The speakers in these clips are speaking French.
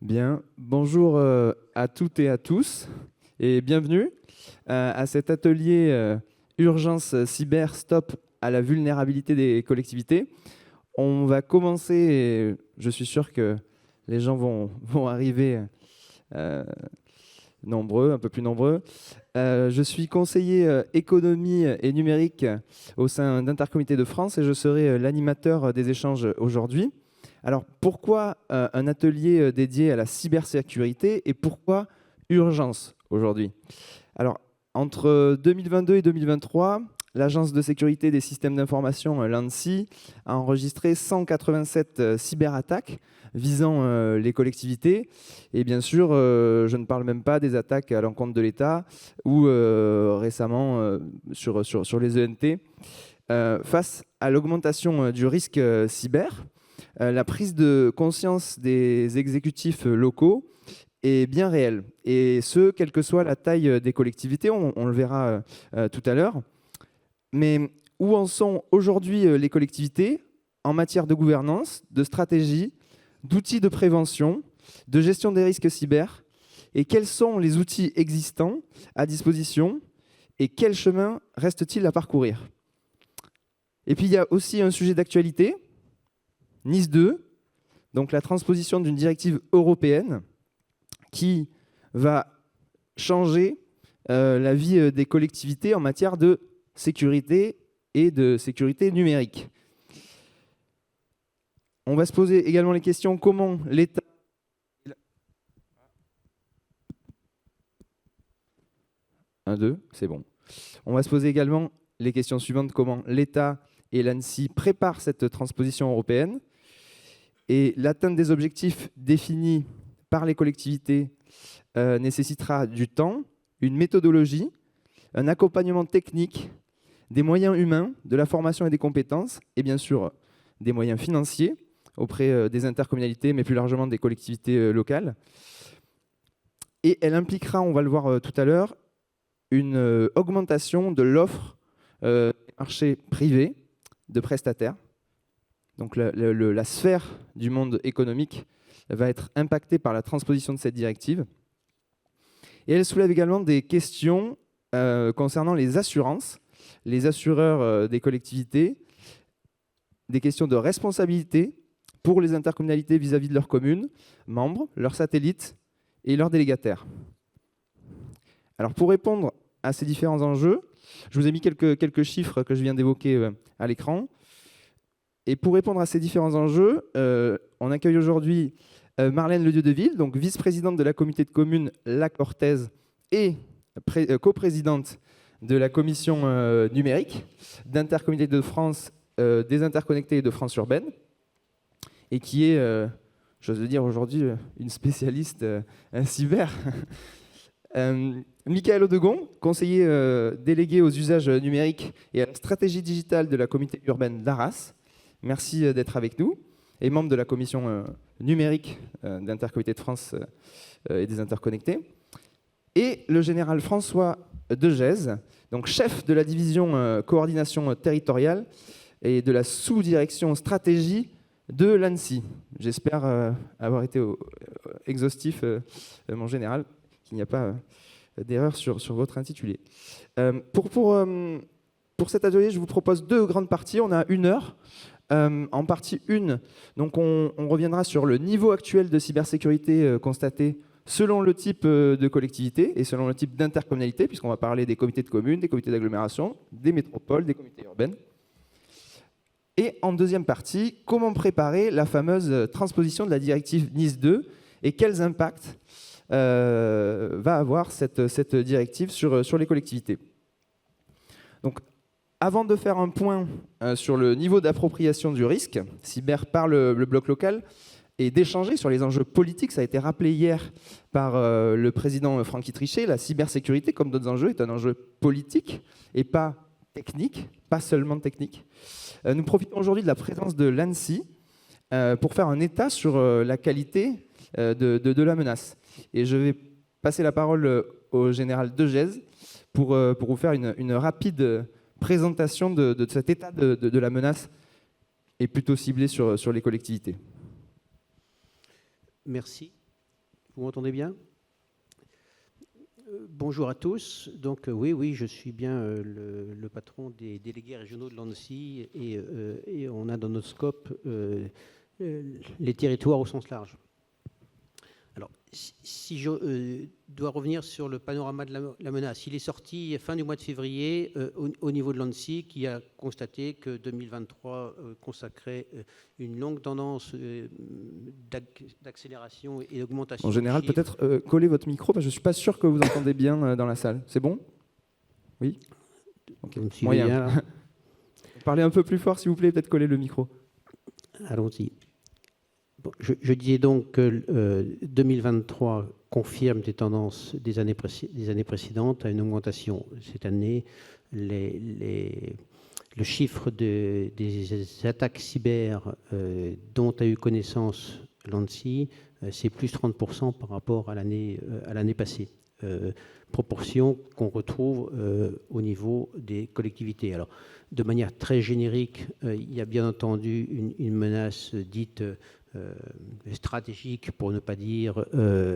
Bien, bonjour à toutes et à tous et bienvenue à cet atelier Urgence Cyber Stop à la vulnérabilité des collectivités. On va commencer, et je suis sûr que les gens vont arriver euh, nombreux, un peu plus nombreux. Je suis conseiller économie et numérique au sein d'Intercomité de France et je serai l'animateur des échanges aujourd'hui. Alors, pourquoi un atelier dédié à la cybersécurité et pourquoi urgence aujourd'hui? Alors, entre 2022 et 2023, l'Agence de sécurité des systèmes d'information, l'ANSSI, a enregistré 187 cyberattaques visant les collectivités. Et bien sûr, je ne parle même pas des attaques à l'encontre de l'État ou récemment sur les ENT. Face à l'augmentation du risque cyber, la prise de conscience des exécutifs locaux est bien réelle. Et ce, quelle que soit la taille des collectivités, on le verra tout à l'heure. Mais où en sont aujourd'hui les collectivités en matière de gouvernance, de stratégie, d'outils de prévention, de gestion des risques cyber? Et quels sont les outils existants à disposition? Et quel chemin reste-t-il à parcourir? Et puis il y a aussi un sujet d'actualité, NIS 2, donc la transposition d'une directive européenne qui va changer la vie des collectivités en matière de sécurité et de sécurité numérique. On va se poser également les questions comment l'État... Un, deux, c'est bon. On va se poser également les questions suivantes, comment l'État et l'ANSSI préparent cette transposition européenne et l'atteinte des objectifs définis par les collectivités nécessitera du temps, une méthodologie, un accompagnement technique, des moyens humains, de la formation et des compétences, et bien sûr des moyens financiers auprès des intercommunalités, mais plus largement des collectivités locales. Et elle impliquera, on va le voir tout à l'heure, une augmentation de l'offre des marchés privés de prestataires. Donc la sphère du monde économique va être impactée par la transposition de cette directive. Et elle soulève également des questions concernant les assurances, les assureurs des collectivités, des questions de responsabilité pour les intercommunalités vis-à-vis de leurs communes, membres, leurs satellites et leurs délégataires. Alors pour répondre à ces différents enjeux, je vous ai mis quelques chiffres que je viens d'évoquer à l'écran. Et pour répondre à ces différents enjeux, on accueille aujourd'hui Marlène Ledieu-Deville, donc vice-présidente de la communauté de communes La Cortaise et coprésidente de la commission numérique d'Intercommunalité de France, des interconnectés de France urbaine, et qui est, j'ose dire aujourd'hui, une spécialiste cyber. Michaël Audegon, conseiller délégué aux usages numériques et à la stratégie digitale de la communauté urbaine d'Arras. Merci d'être avec nous, et membre de la commission numérique d'Intercommunalité de France et des interconnectés. Et le général François Degèse, donc chef de la division coordination territoriale et de la sous-direction stratégie de l'ANSSI. J'espère avoir été exhaustif, mon général, qu'il n'y a pas d'erreur sur votre intitulé. Pour cet atelier, je vous propose deux grandes parties. On a 1 heure. En partie 1, donc on reviendra sur le niveau actuel de cybersécurité constaté selon le type de collectivité et selon le type d'intercommunalité, puisqu'on va parler des comités de communes, des comités d'agglomération, des métropoles, des communautés urbaines. Et en deuxième partie, comment préparer la fameuse transposition de la directive NIS 2 et quels impacts va avoir cette directive sur les collectivités. Donc, avant de faire un point sur le niveau d'appropriation du risque cyber par le bloc local et d'échanger sur les enjeux politiques, ça a été rappelé hier par le président Francky Trichet, la cybersécurité, comme d'autres enjeux, est un enjeu politique et pas technique, pas seulement technique. Nous profitons aujourd'hui de la présence de l'ANSSI pour faire un état sur la qualité de la menace. Et je vais passer la parole au général Degèse pour vous faire une rapide présentation de cet état de la menace et plutôt ciblé sur les collectivités. Merci. Vous m'entendez bien? Bonjour à tous. Donc oui, je suis bien le patron des délégués régionaux de l'ANSSI et on a dans notre scope les territoires au sens large. Alors, si je dois revenir sur le panorama de la menace, il est sorti fin du mois de février au niveau de l'ANSSI qui a constaté que 2023 consacrait une longue tendance d'accélération et d'augmentation. En général, peut-être coller votre micro, parce que je ne suis pas sûr que vous entendez bien dans la salle. C'est bon? Oui? Okay. Moyen. Parlez un peu plus fort, s'il vous plaît, peut-être coller le micro. Allons-y. Bon, je disais donc que 2023 confirme des tendances des années précédentes à une augmentation. Cette année, le chiffre des attaques cyber dont a eu connaissance l'ANSSI, c'est plus 30% par rapport à l'année passée. Proportion qu'on retrouve au niveau des collectivités. Alors, de manière très générique, il y a bien entendu une menace dite stratégique, pour ne pas dire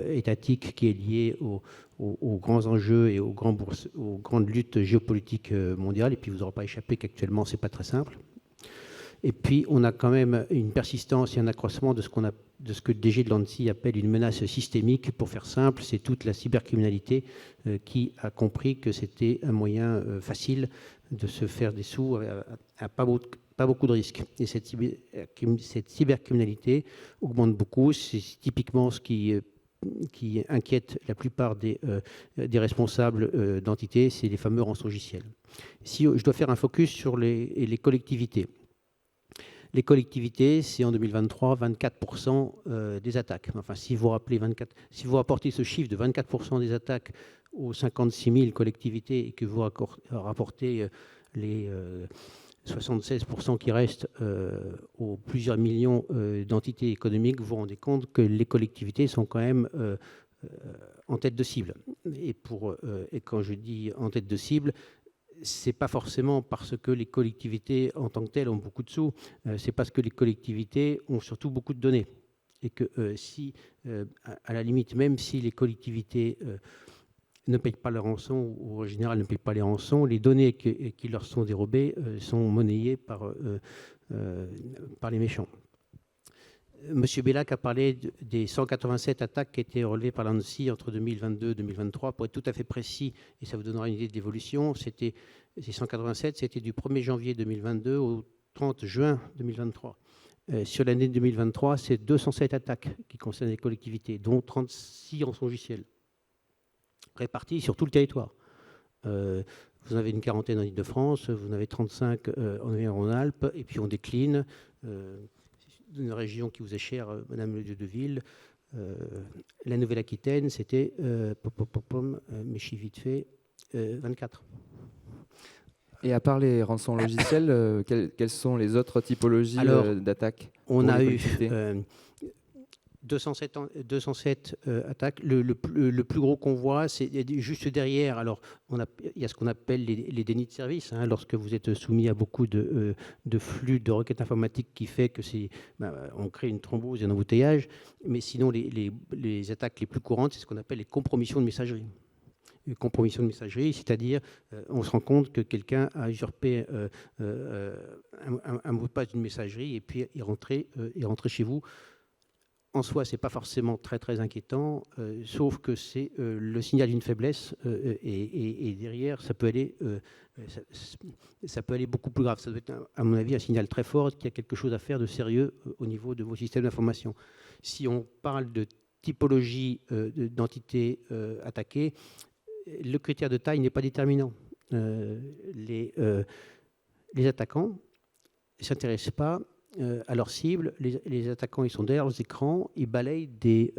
étatique, qui est liée aux grands enjeux et aux grandes luttes géopolitiques mondiales. Et puis, vous n'aurez pas échappé qu'actuellement, ce n'est pas très simple. Et puis, on a quand même une persistance et un accroissement de ce que le DG de l'ANSSI appelle une menace systémique. Pour faire simple, c'est toute la cybercriminalité qui a compris que c'était un moyen facile de se faire des sous à pas beaucoup de risques. Et cette cybercriminalité augmente beaucoup. C'est typiquement ce qui inquiète la plupart des responsables d'entités, c'est les fameux rançongiciels. Si je dois faire un focus sur les collectivités. Les collectivités, c'est en 2023 24% des attaques. Enfin, si vous rapportez ce chiffre de 24% des attaques aux 56 000 collectivités et que vous rapportez les 76% qui restent aux plusieurs millions d'entités économiques, vous vous rendez compte que les collectivités sont quand même en tête de cible. Et quand je dis en tête de cible, c'est pas forcément parce que les collectivités en tant que telles ont beaucoup de sous, c'est parce que les collectivités ont surtout beaucoup de données. Et que à la limite, même si les collectivités ne payent pas leurs rançons, ou en général ne payent pas les rançons, les données qui leur sont dérobées sont monnayées par les méchants. Monsieur Bellac a parlé des 187 attaques qui étaient relevées par l'ANSSI entre 2022 et 2023. Pour être tout à fait précis, et ça vous donnera une idée de l'évolution, ces 187, c'était du 1er janvier 2022 au 30 juin 2023. Sur l'année 2023, c'est 207 attaques qui concernent les collectivités, dont 36 rançongiciels, répartis sur tout le territoire. Vous en avez une quarantaine en Île-de-France, vous en avez 35 en Auvergne-Rhône-Alpes, et puis on décline. D'une région qui vous est chère, Madame Le Dieu-de-Ville, la Nouvelle-Aquitaine, c'était, méchis vite fait, 24. Et à part les rançons logiciels, quelles sont les autres typologies d'attaques? On a eu 207 attaques. Le plus gros qu'on voit, c'est juste derrière. Alors, il y a ce qu'on appelle les dénis de service. Hein, lorsque vous êtes soumis à beaucoup de flux de requêtes informatiques qui fait que on crée une thrombose et un embouteillage. Mais sinon, les attaques les plus courantes, c'est ce qu'on appelle les compromissions de messagerie. Une compromission de messagerie, c'est-à-dire on se rend compte que quelqu'un a usurpé un mot de passe d'une messagerie et puis est rentré chez vous. En soi, ce n'est pas forcément très, très inquiétant, sauf que c'est le signal d'une faiblesse et derrière, ça peut aller beaucoup plus grave. Ça doit être, à mon avis, un signal très fort qu'il y a quelque chose à faire de sérieux au niveau de vos systèmes d'information. Si on parle de typologie d'entités attaquées, le critère de taille n'est pas déterminant. Les attaquants ne s'intéressent pas à leur cible. Les attaquants, ils sont derrière leurs écrans, ils balayent des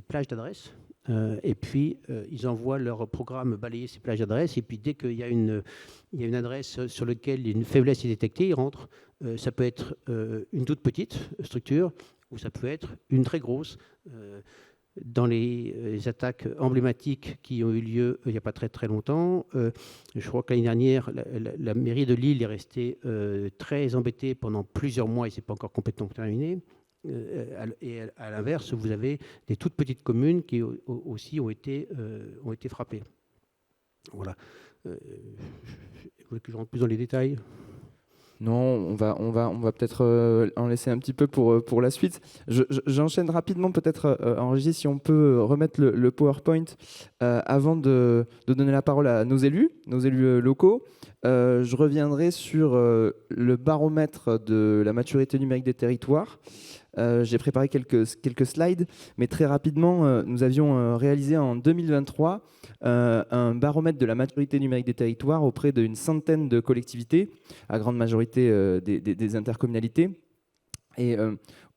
plages d'adresses et puis ils envoient leur programme balayer ces plages d'adresses et puis dès qu'il y a une adresse sur laquelle une faiblesse est détectée, ils rentrent. Ça peut être une toute petite structure ou ça peut être une très grosse. Dans les attaques emblématiques qui ont eu lieu il n'y a pas très très longtemps, je crois que l'année dernière, la mairie de Lille est restée très embêtée pendant plusieurs mois et ce n'est pas encore complètement terminé. Et à l'inverse, vous avez des toutes petites communes qui aussi ont été frappées. Voilà. Vous voulez que je rentre plus dans les détails ? Non, on va peut-être en laisser un petit peu pour la suite. J'enchaîne rapidement peut-être en régie si on peut remettre le PowerPoint avant de donner la parole à nos élus locaux. Je reviendrai sur le baromètre de la maturité numérique des territoires. J'ai préparé quelques slides, mais très rapidement, nous avions réalisé en 2023 un baromètre de la maturité numérique des territoires auprès d'une centaine de collectivités, à grande majorité des intercommunalités. Et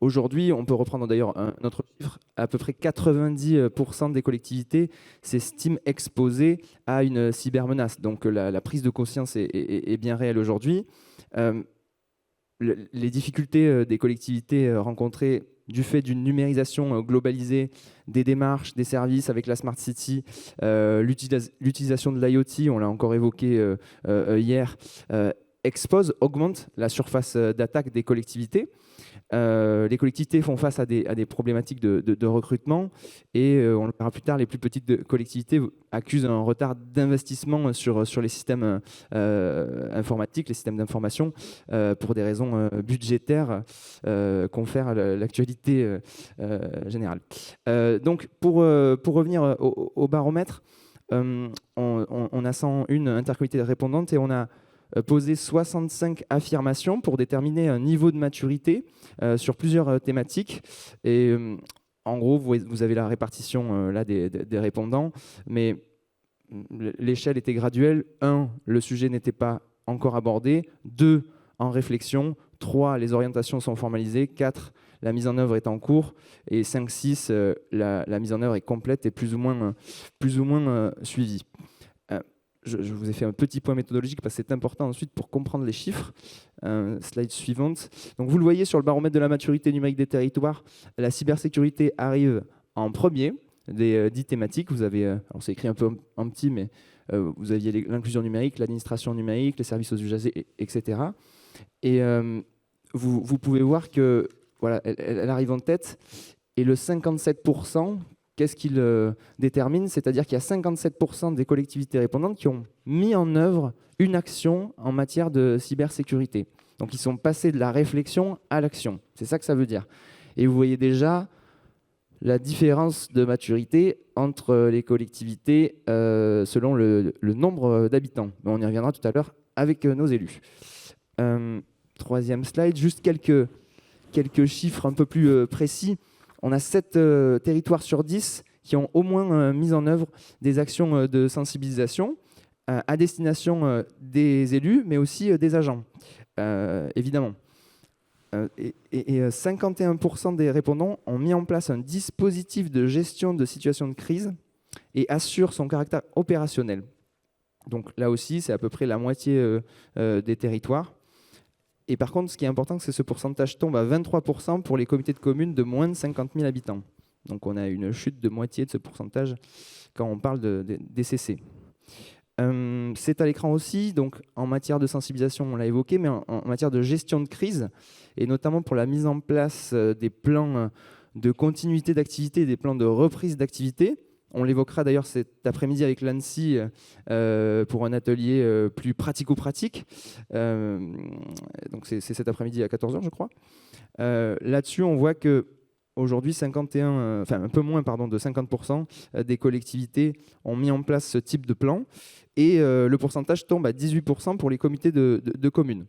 aujourd'hui, on peut reprendre d'ailleurs un autre chiffre, à peu près 90% des collectivités s'estiment exposées à une cybermenace. Donc la prise de conscience est bien réelle aujourd'hui. Les difficultés des collectivités rencontrées du fait d'une numérisation globalisée des démarches, des services avec la Smart City, l'utilisation de l'IoT, on l'a encore évoqué hier, augmente la surface d'attaque des collectivités. Les collectivités font face à des problématiques de recrutement et on le verra plus tard, les plus petites collectivités accusent un retard d'investissement sur les systèmes informatiques, les systèmes d'information pour des raisons budgétaires confère l'actualité générale. Donc pour revenir au baromètre, on a 101 intercommunalités répondantes et on a posé 65 affirmations pour déterminer un niveau de maturité sur plusieurs thématiques. Et en gros, vous avez la répartition là des répondants, mais l'échelle était graduelle. 1, le sujet n'était pas encore abordé. 2, en réflexion. 3, les orientations sont formalisées. 4, la mise en œuvre est en cours. Et 5, 6, la mise en œuvre est complète et plus ou moins suivie. Je vous ai fait un petit point méthodologique parce que c'est important ensuite pour comprendre les chiffres. Slide suivante. Donc vous le voyez sur le baromètre de la maturité numérique des territoires, la cybersécurité arrive en premier des 10 thématiques. Vous avez, alors c'est écrit un peu en petit, mais vous aviez l'inclusion numérique, l'administration numérique, les services aux usagers, etc. Et vous pouvez voir que voilà, elle arrive en tête. Et le 57%, qu'est-ce qu'il détermine? C'est-à-dire qu'il y a 57% des collectivités répondantes qui ont mis en œuvre une action en matière de cybersécurité. Donc, ils sont passés de la réflexion à l'action. C'est ça que ça veut dire. Et vous voyez déjà la différence de maturité entre les collectivités selon le nombre d'habitants. On y reviendra tout à l'heure avec nos élus. Troisième slide, juste quelques chiffres un peu plus précis. On a 7 territoires sur 10 qui ont au moins mis en œuvre des actions de sensibilisation à destination des élus, mais aussi des agents, évidemment. Et 51% des répondants ont mis en place un dispositif de gestion de situation de crise et assurent son caractère opérationnel. Donc là aussi, c'est à peu près la moitié des territoires. Et par contre, ce qui est important, c'est que ce pourcentage tombe à 23% pour les comités de communes de moins de 50 000 habitants. Donc on a une chute de moitié de ce pourcentage quand on parle des CC. C'est à l'écran aussi, donc en matière de sensibilisation, on l'a évoqué, mais en matière de gestion de crise, et notamment pour la mise en place des plans de continuité d'activité et des plans de reprise d'activité. On l'évoquera d'ailleurs cet après-midi avec l'ANSSI pour un atelier plus pratico-pratique. Donc c'est cet après-midi à 14h, je crois. Là-dessus, on voit que aujourd'hui, un peu moins de 50% des collectivités ont mis en place ce type de plan et le pourcentage tombe à 18% pour les comités de communes.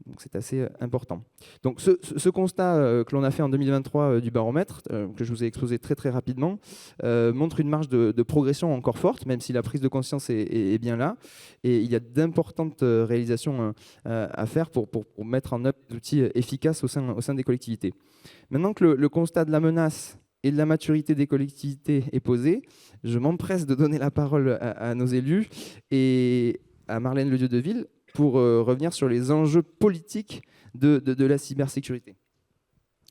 Donc c'est assez important. Donc ce constat que l'on a fait en 2023 du baromètre, que je vous ai exposé très très rapidement, montre une marge de progression encore forte, même si la prise de conscience est bien là. Et il y a d'importantes réalisations à faire pour mettre en œuvre des outils efficaces au sein des collectivités. Maintenant que le constat de la menace et de la maturité des collectivités est posé, je m'empresse de donner la parole à nos élus et à Marlène Ledieu-Deville pour revenir sur les enjeux politiques de la cybersécurité.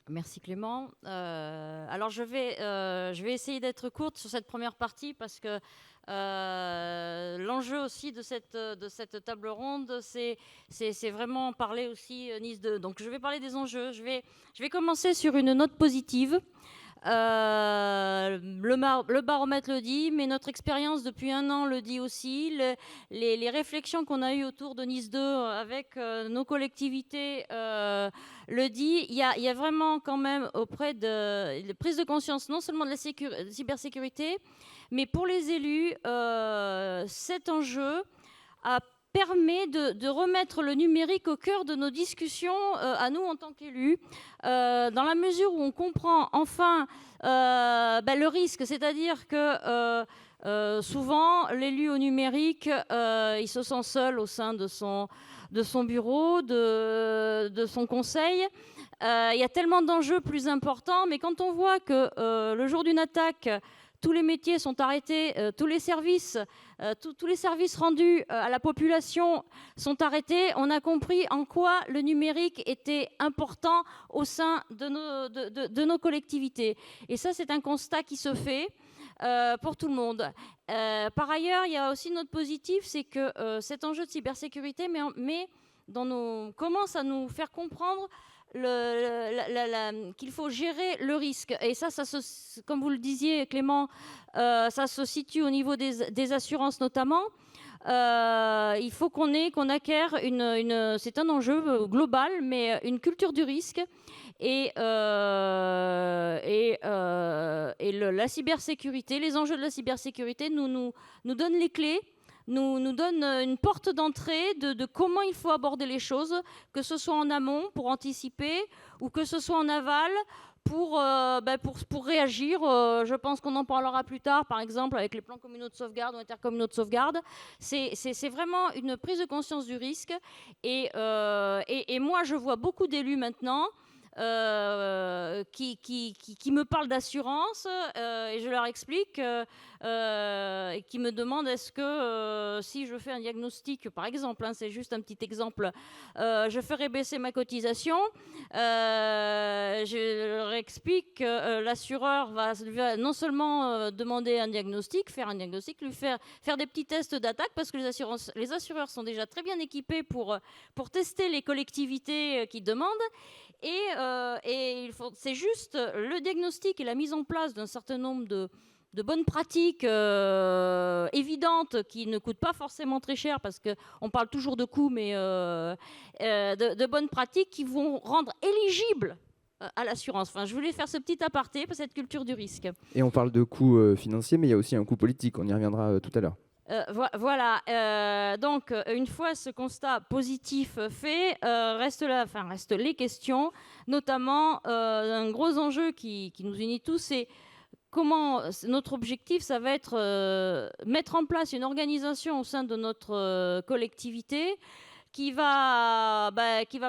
Merci Clément. Alors je vais essayer d'être courte sur cette première partie parce que L'enjeu aussi de cette table ronde, c'est vraiment parler aussi Nice 2. Donc je vais parler des enjeux. Je vais commencer sur une note positive. Le baromètre le dit, mais notre expérience depuis 1 an le dit aussi. Les réflexions qu'on a eues autour de Nice 2 avec nos collectivités le dit. Il y a vraiment quand même auprès de prise de conscience non seulement de la cybersécurité, mais pour les élus, cet enjeu permet de remettre le numérique au cœur de nos discussions à nous en tant qu'élus, dans la mesure où on comprend enfin le risque, c'est-à-dire que souvent l'élu au numérique, il se sent seul au sein de son bureau, de son conseil. Il y a tellement d'enjeux plus importants, mais quand on voit que le jour d'une attaque, tous les métiers sont arrêtés, tous les services rendus à la population sont arrêtés. On a compris en quoi le numérique était important au sein de nos collectivités. Et ça, c'est un constat qui se fait pour tout le monde. Par ailleurs, il y a aussi une note positive, c'est que cet enjeu de cybersécurité commence à nous faire comprendre qu'il faut gérer le risque. Et ça comme vous le disiez, Clément, ça se situe au niveau des assurances notamment. Il faut qu'on acquiert c'est un enjeu global, mais une culture du risque. Et la cybersécurité, les enjeux de la cybersécurité nous donnent les clés, nous donne une porte d'entrée de comment il faut aborder les choses, que ce soit en amont pour anticiper ou que ce soit en aval pour réagir. Je pense qu'on en parlera plus tard, par exemple avec les plans communaux de sauvegarde ou intercommunaux de sauvegarde. C'est vraiment une prise de conscience du risque. Et moi, je vois beaucoup d'élus maintenant qui me parlent d'assurance et je leur explique et qui me demandent est-ce que si je fais un diagnostic, par exemple, c'est juste un petit exemple, je ferai baisser ma cotisation. Je leur explique que l'assureur va non seulement demander un diagnostic, faire un diagnostic, lui faire des petits tests d'attaque, parce que les assureurs sont déjà très bien équipés pour tester les collectivités qui demandent. Et c'est juste le diagnostic et la mise en place d'un certain nombre de bonnes pratiques évidentes qui ne coûtent pas forcément très cher, parce qu'on parle toujours de coûts, mais de bonnes pratiques qui vont rendre éligible à l'assurance. Enfin, je voulais faire ce petit aparté pour cette culture du risque. Et on parle de coûts financiers, mais il y a aussi un coût politique, on y reviendra tout à l'heure. Voilà, donc une fois ce constat positif fait, restent les questions, notamment un gros enjeu qui nous unit tous, c'est comment notre objectif, ça va être mettre en place une organisation au sein de notre collectivité qui va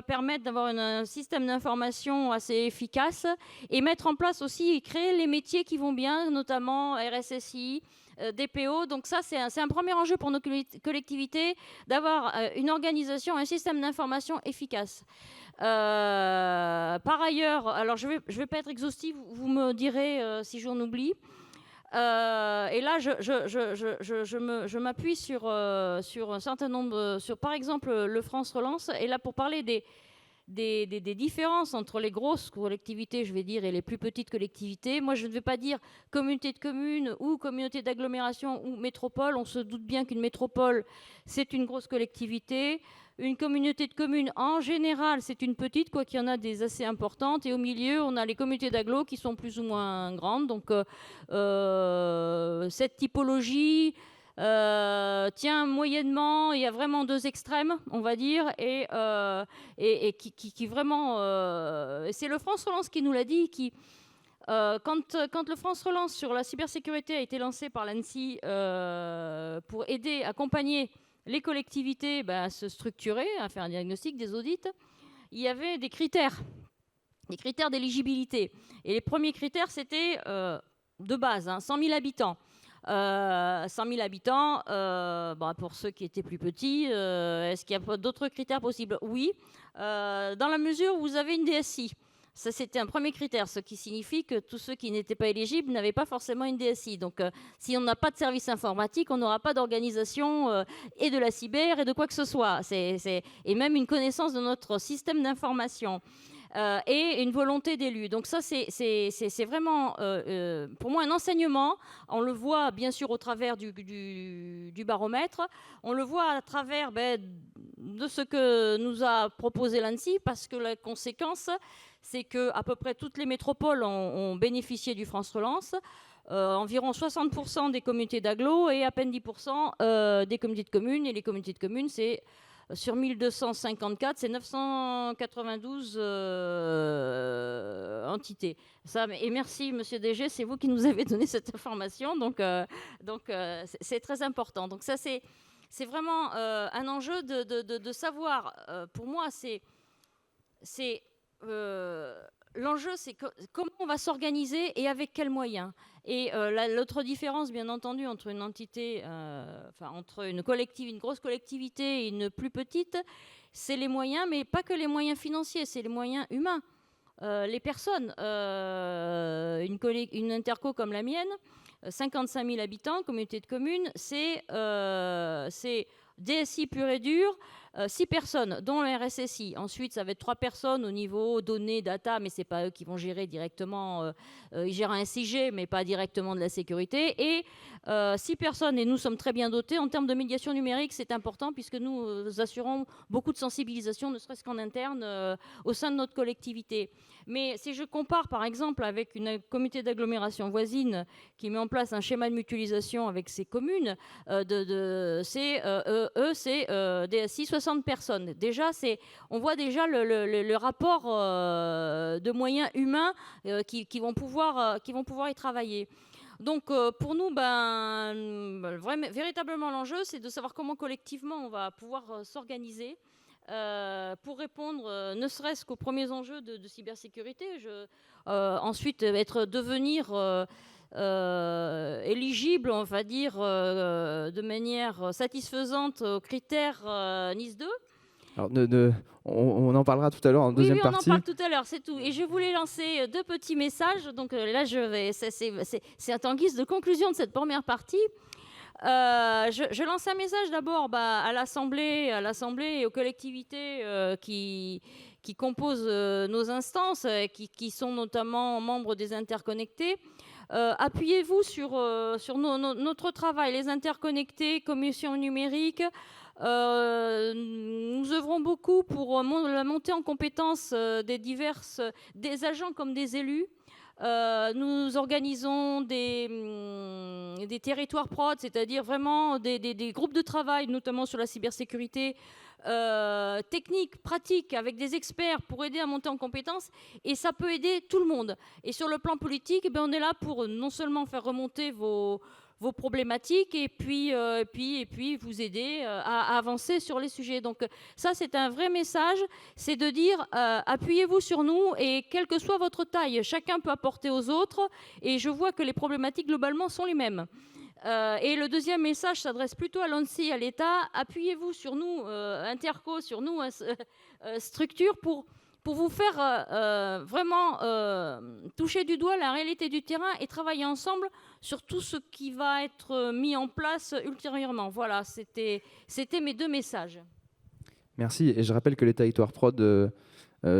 permettre d'avoir un système d'information assez efficace et mettre en place aussi et créer les métiers qui vont bien, notamment RSSI, DPO. Donc ça, c'est un premier enjeu pour nos collectivités, d'avoir une organisation, un système d'information efficace. Par ailleurs, alors je vais pas être exhaustive, vous me direz si j'en oublie. Et là, je m'appuie sur un certain nombre, par exemple le France Relance, et là pour parler des différences entre les grosses collectivités, je vais dire, et les plus petites collectivités. Moi, je ne vais pas dire communauté de communes ou communauté d'agglomération ou métropole. On se doute bien qu'une métropole, c'est une grosse collectivité. Une communauté de communes, en général, c'est une petite, quoi qu'il y en a des assez importantes. Et au milieu, on a les communautés d'agglo qui sont plus ou moins grandes. Donc, cette typologie tient moyennement. Il y a vraiment deux extrêmes, on va dire, et qui vraiment... c'est le France Relance qui nous l'a dit, quand le France Relance sur la cybersécurité a été lancé par l'ANSSI pour aider, accompagner les collectivités à se structurer, à faire un diagnostic, des audits, il y avait des critères d'éligibilité. Et les premiers critères, c'était de base, 100 000 habitants. 100 000 habitants, pour ceux qui étaient plus petits, est-ce qu'il y a d'autres critères possibles ? Oui, dans la mesure où vous avez une DSI. Ça, c'était un premier critère, ce qui signifie que tous ceux qui n'étaient pas éligibles n'avaient pas forcément une DSI. Donc, si on n'a pas de service informatique, on n'aura pas d'organisation et de la cyber et de quoi que ce soit. Et même une connaissance de notre système d'information. Et une volonté d'élu. Donc ça, c'est vraiment, pour moi, un enseignement. On le voit, bien sûr, au travers du baromètre. On le voit à travers de ce que nous a proposé l'ANSSI, parce que la conséquence, c'est qu'à peu près toutes les métropoles ont bénéficié du France Relance. Environ 60% des communautés d'agglo et à peine 10% des communautés de communes. Et les communautés de communes, c'est... Sur 1254, c'est 992 entités. Et merci, Monsieur DG, c'est vous qui nous avez donné cette information. Donc c'est très important. Donc ça, c'est vraiment un enjeu de savoir. Pour moi, l'enjeu, c'est comment on va s'organiser et avec quels moyens. Et l'autre différence, bien entendu, entre une entité, entre une grosse collectivité et une plus petite, c'est les moyens, mais pas que les moyens financiers, c'est les moyens humains. Les personnes, une interco comme la mienne, 55 000 habitants, communauté de communes, c'est DSI pur et dur, 6 personnes, dont le RSSI. Ensuite, ça va être 3 personnes au niveau données, data, mais ce n'est pas eux qui vont gérer directement. Ils gèrent un SIG, mais pas directement de la sécurité. Et 6 personnes, et nous sommes très bien dotés. En termes de médiation numérique, c'est important, puisque nous assurons beaucoup de sensibilisation, ne serait-ce qu'en interne, au sein de notre collectivité. Mais si je compare, par exemple, avec une communauté d'agglomération voisine qui met en place un schéma de mutualisation avec ses communes, c'est DSI 60 personnes. Déjà, on voit déjà le rapport de moyens humains qui vont pouvoir y travailler. Donc, pour nous, véritablement, l'enjeu, c'est de savoir comment collectivement on va pouvoir s'organiser pour répondre, ne serait-ce qu'aux premiers enjeux de cybersécurité. Ensuite, devenir éligible, on va dire, de manière satisfaisante aux critères NIS 2. Alors, on en parlera tout à l'heure en deuxième partie. Oui, on en parle tout à l'heure, c'est tout. Et je voulais lancer 2 petits messages. Donc là, c'est en guise de conclusion de cette première partie. Je lance un message d'abord à l'Assemblée et aux collectivités qui composent nos instances, qui sont notamment membres des interconnectés. Appuyez-vous sur notre travail, les interconnectés, commission numérique. Nous œuvrons beaucoup pour la montée en compétence des agents comme des élus. Nous organisons des territoires prod, c'est-à-dire vraiment des groupes de travail, notamment sur la cybersécurité technique, pratique, avec des experts pour aider à monter en compétences. Et ça peut aider tout le monde. Et sur le plan politique, on est là pour non seulement faire remonter vos problématiques et puis vous aider à avancer sur les sujets. Donc ça, c'est un vrai message, c'est de dire appuyez-vous sur nous et quelle que soit votre taille, chacun peut apporter aux autres et je vois que les problématiques globalement sont les mêmes. Et le deuxième message s'adresse plutôt à l'ANSSI, à l'État. Appuyez-vous sur nous, Interco, sur nous, structure, pour vous faire vraiment toucher du doigt la réalité du terrain et travailler ensemble sur tout ce qui va être mis en place ultérieurement. Voilà, c'était mes 2 messages. Merci. Et je rappelle que les territoires prod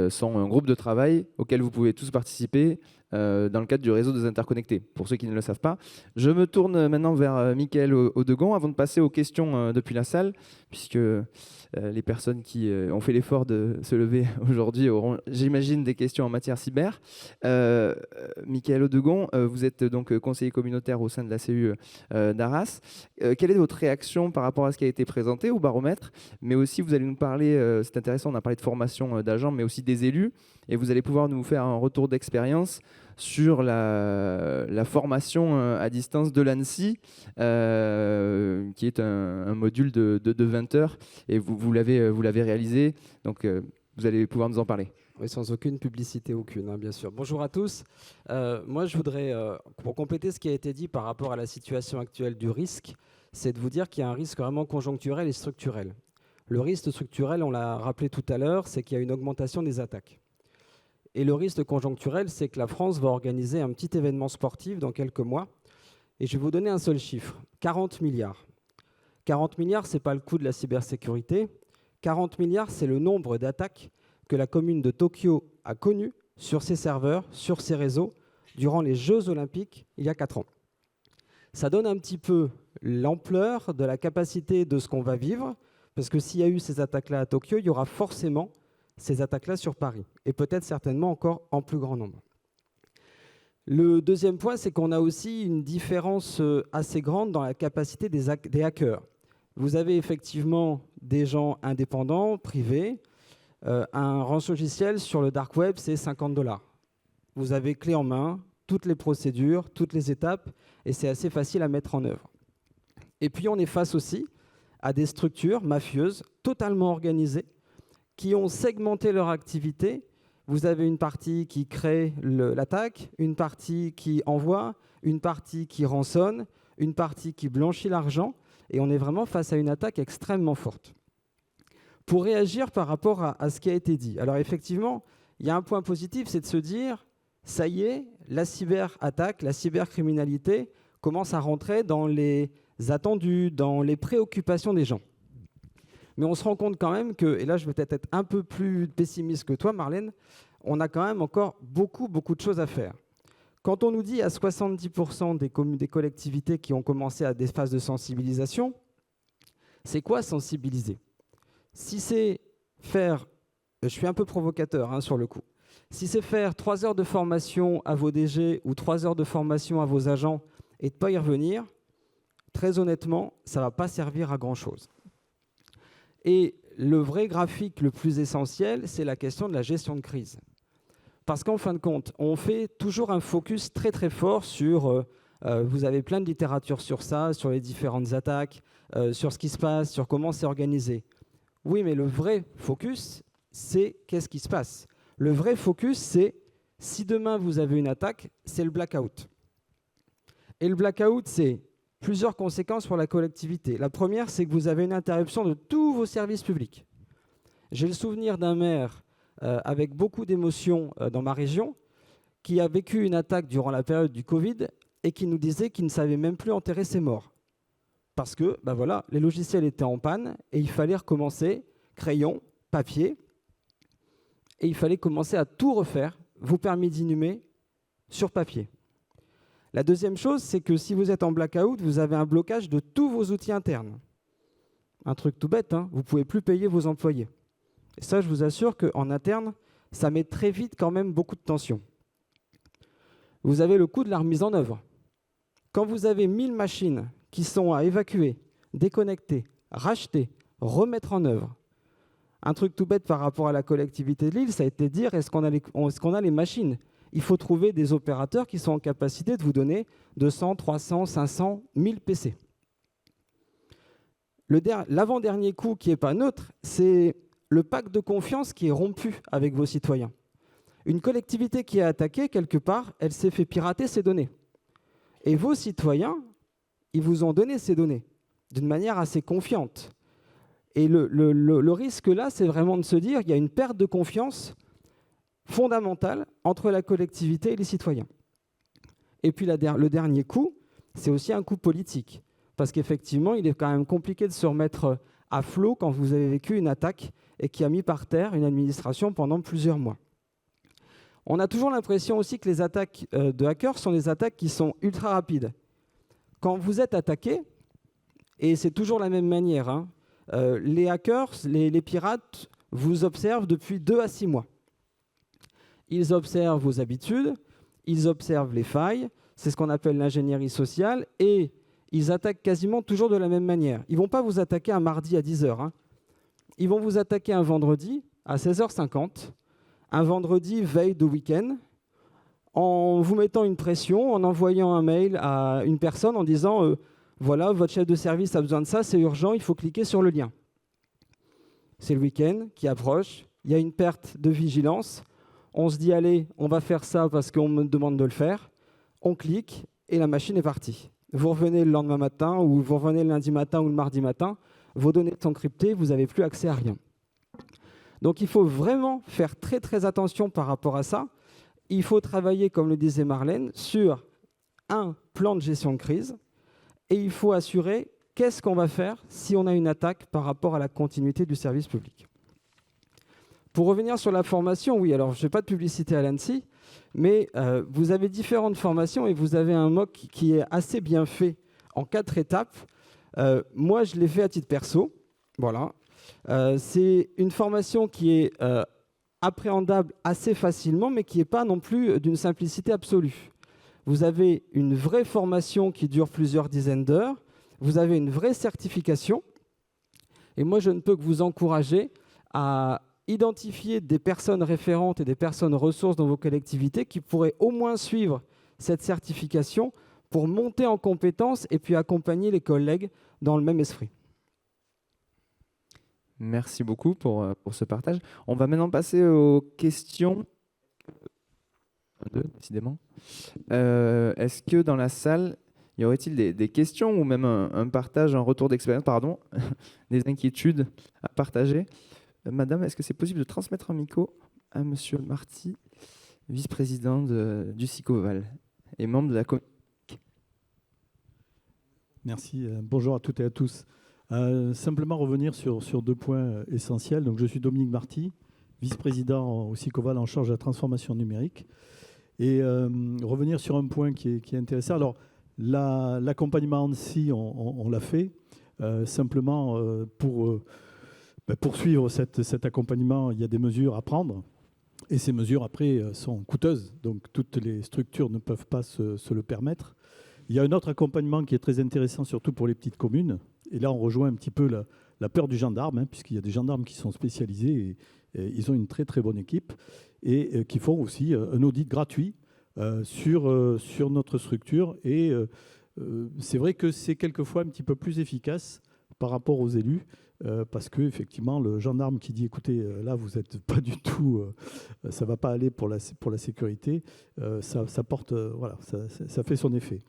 sont un groupe de travail auquel vous pouvez tous participer dans le cadre du réseau des interconnectés, pour ceux qui ne le savent pas. Je me tourne maintenant vers Mickaël Audegon avant de passer aux questions depuis la salle, puisque les personnes qui ont fait l'effort de se lever aujourd'hui auront, j'imagine, des questions en matière cyber. Mickaël Audegon, vous êtes donc conseiller communautaire au sein de la CU d'Arras. Quelle est votre réaction par rapport à ce qui a été présenté au baromètre? Mais aussi, vous allez nous parler, c'est intéressant, on a parlé de formation d'agents, mais aussi des élus, et vous allez pouvoir nous faire un retour d'expérience sur la formation à distance de l'ANSSI, qui est un module de 20 heures, et vous l'avez réalisé, donc vous allez pouvoir nous en parler. Oui, sans aucune publicité, bien sûr. Bonjour à tous. Moi, je voudrais, pour compléter ce qui a été dit par rapport à la situation actuelle du risque, c'est de vous dire qu'il y a un risque vraiment conjoncturel et structurel. Le risque structurel, on l'a rappelé tout à l'heure, c'est qu'il y a une augmentation des attaques. Et le risque conjoncturel, c'est que la France va organiser un petit événement sportif dans quelques mois. Et je vais vous donner un seul chiffre, 40 milliards. 40 milliards, ce n'est pas le coût de la cybersécurité. 40 milliards, c'est le nombre d'attaques que la commune de Tokyo a connues sur ses serveurs, sur ses réseaux, durant les Jeux Olympiques, il y a 4 ans. Ça donne un petit peu l'ampleur de la capacité de ce qu'on va vivre, parce que s'il y a eu ces attaques-là à Tokyo, il y aura forcément ces attaques-là sur Paris, et peut-être certainement encore en plus grand nombre. Le deuxième point, c'est qu'on a aussi une différence assez grande dans la capacité des hackers. Vous avez effectivement des gens indépendants, privés. Un rançongiciel sur le dark web, c'est 50 $. Vous avez clé en main, toutes les procédures, toutes les étapes, et c'est assez facile à mettre en œuvre. Et puis on est face aussi à des structures mafieuses totalement organisées qui ont segmenté leur activité. Vous avez une partie qui crée l'attaque, une partie qui envoie, une partie qui rançonne, une partie qui blanchit l'argent, et on est vraiment face à une attaque extrêmement forte. Pour réagir par rapport à ce qui a été dit, alors effectivement, il y a un point positif, c'est de se dire, ça y est, la cyberattaque, la cybercriminalité commence à rentrer dans les attendus, dans les préoccupations des gens. Mais on se rend compte quand même que, et là je vais peut-être être un peu plus pessimiste que toi Marlène, on a quand même encore beaucoup de choses à faire. Quand on nous dit à 70% des collectivités qui ont commencé à des phases de sensibilisation, c'est quoi sensibiliser? Si c'est faire, je suis un peu provocateur sur le coup, si c'est faire 3 heures de formation à vos DG ou 3 heures de formation à vos agents et de ne pas y revenir, très honnêtement, ça ne va pas servir à grand-chose. Et le vrai graphique le plus essentiel, c'est la question de la gestion de crise. Parce qu'en fin de compte, on fait toujours un focus très très fort sur, vous avez plein de littérature sur ça, sur les différentes attaques, sur ce qui se passe, sur comment c'est organisé. Oui, mais le vrai focus, c'est qu'est-ce qui se passe. Le vrai focus, c'est si demain vous avez une attaque, c'est le blackout. Et le blackout, c'est plusieurs conséquences pour la collectivité. La première, c'est que vous avez une interruption de tous vos services publics. J'ai le souvenir d'un maire avec beaucoup d'émotions dans ma région qui a vécu une attaque durant la période du Covid et qui nous disait qu'il ne savait même plus enterrer ses morts. Parce que voilà, les logiciels étaient en panne et il fallait recommencer, crayon, papier, et il fallait commencer à tout refaire, vos permis d'inhumer, sur papier. La deuxième chose, c'est que si vous êtes en blackout, vous avez un blocage de tous vos outils internes. Un truc tout bête, vous ne pouvez plus payer vos employés. Et ça, je vous assure qu'en interne, ça met très vite quand même beaucoup de tension. Vous avez le coût de la remise en œuvre. Quand vous avez 1000 machines qui sont à évacuer, déconnecter, racheter, remettre en œuvre, un truc tout bête par rapport à la collectivité de Lille, ça a été de dire, est-ce qu'on a les machines? Il faut trouver des opérateurs qui sont en capacité de vous donner 200, 300, 500, 1000 PC. L'avant-dernier coup qui n'est pas neutre, c'est le pacte de confiance qui est rompu avec vos citoyens. Une collectivité qui est attaquée, quelque part, elle s'est fait pirater ses données. Et vos citoyens, ils vous ont donné ces données d'une manière assez confiante. Et le risque là, c'est vraiment de se dire qu'il y a une perte de confiance fondamentale entre la collectivité et les citoyens. Et puis le dernier coup, c'est aussi un coup politique. Parce qu'effectivement, il est quand même compliqué de se remettre à flot quand vous avez vécu une attaque et qui a mis par terre une administration pendant plusieurs mois. On a toujours l'impression aussi que les attaques de hackers sont des attaques qui sont ultra rapides. Quand vous êtes attaqué, et c'est toujours la même manière, les hackers, les pirates, vous observent depuis 2 à 6 mois. Ils observent vos habitudes, ils observent les failles, c'est ce qu'on appelle l'ingénierie sociale, et ils attaquent quasiment toujours de la même manière. Ils ne vont pas vous attaquer un mardi à 10h. Ils vont vous attaquer un vendredi à 16h50, un vendredi veille de week-end, en vous mettant une pression, en envoyant un mail à une personne en disant voilà, votre chef de service a besoin de ça, c'est urgent, il faut cliquer sur le lien. C'est le week-end qui approche, il y a une perte de vigilance, on se dit allez, on va faire ça parce qu'on me demande de le faire, on clique et la machine est partie. Vous revenez le lendemain matin ou vous revenez le lundi matin ou le mardi matin, vos données sont cryptées, vous n'avez plus accès à rien. Donc il faut vraiment faire très très attention par rapport à ça. Il faut travailler, comme le disait Marlène, sur un plan de gestion de crise et il faut assurer qu'est-ce qu'on va faire si on a une attaque par rapport à la continuité du service public. Pour revenir sur la formation, oui, alors je ne fais pas de publicité à l'ANSSI, mais vous avez différentes formations et vous avez un MOOC qui est assez bien fait en 4 étapes. Moi, je l'ai fait à titre perso. Voilà. C'est une formation qui est appréhendable assez facilement, mais qui n'est pas non plus d'une simplicité absolue. Vous avez une vraie formation qui dure plusieurs dizaines d'heures. Vous avez une vraie certification. Et moi, je ne peux que vous encourager à identifier des personnes référentes et des personnes ressources dans vos collectivités qui pourraient au moins suivre cette certification pour monter en compétences et puis accompagner les collègues dans le même esprit. Merci beaucoup pour ce partage. On va maintenant passer aux questions. Décidément. Est-ce que dans la salle, y aurait-il des questions ou même un partage, un retour d'expérience, pardon, des inquiétudes à partager? Madame, est-ce que c'est possible de transmettre un micro à Monsieur Marty, vice-président du SICOVAL et membre de la commission? Merci. Bonjour à toutes et à tous. Simplement revenir sur 2 points essentiels. Donc, je suis Dominique Marty, vice-président au SICOVAL en charge de la transformation numérique. Et revenir sur un point qui est intéressant. Alors, l'accompagnement ANSSI, on l'a fait. Simplement, pour poursuivre cet accompagnement, il y a des mesures à prendre. Et ces mesures, après, sont coûteuses. Donc, toutes les structures ne peuvent pas se le permettre. Il y a un autre accompagnement qui est très intéressant, surtout pour les petites communes. Et là, on rejoint un petit peu la peur du gendarme, puisqu'il y a des gendarmes qui sont spécialisés et ils ont une très, très bonne équipe et qui font aussi un audit gratuit sur notre structure. Et c'est vrai que c'est quelquefois un petit peu plus efficace par rapport aux élus, parce qu'effectivement, le gendarme qui dit « écoutez, là, vous n'êtes pas du tout, ça ne va pas aller pour la sécurité », ça porte, voilà, ça fait son effet.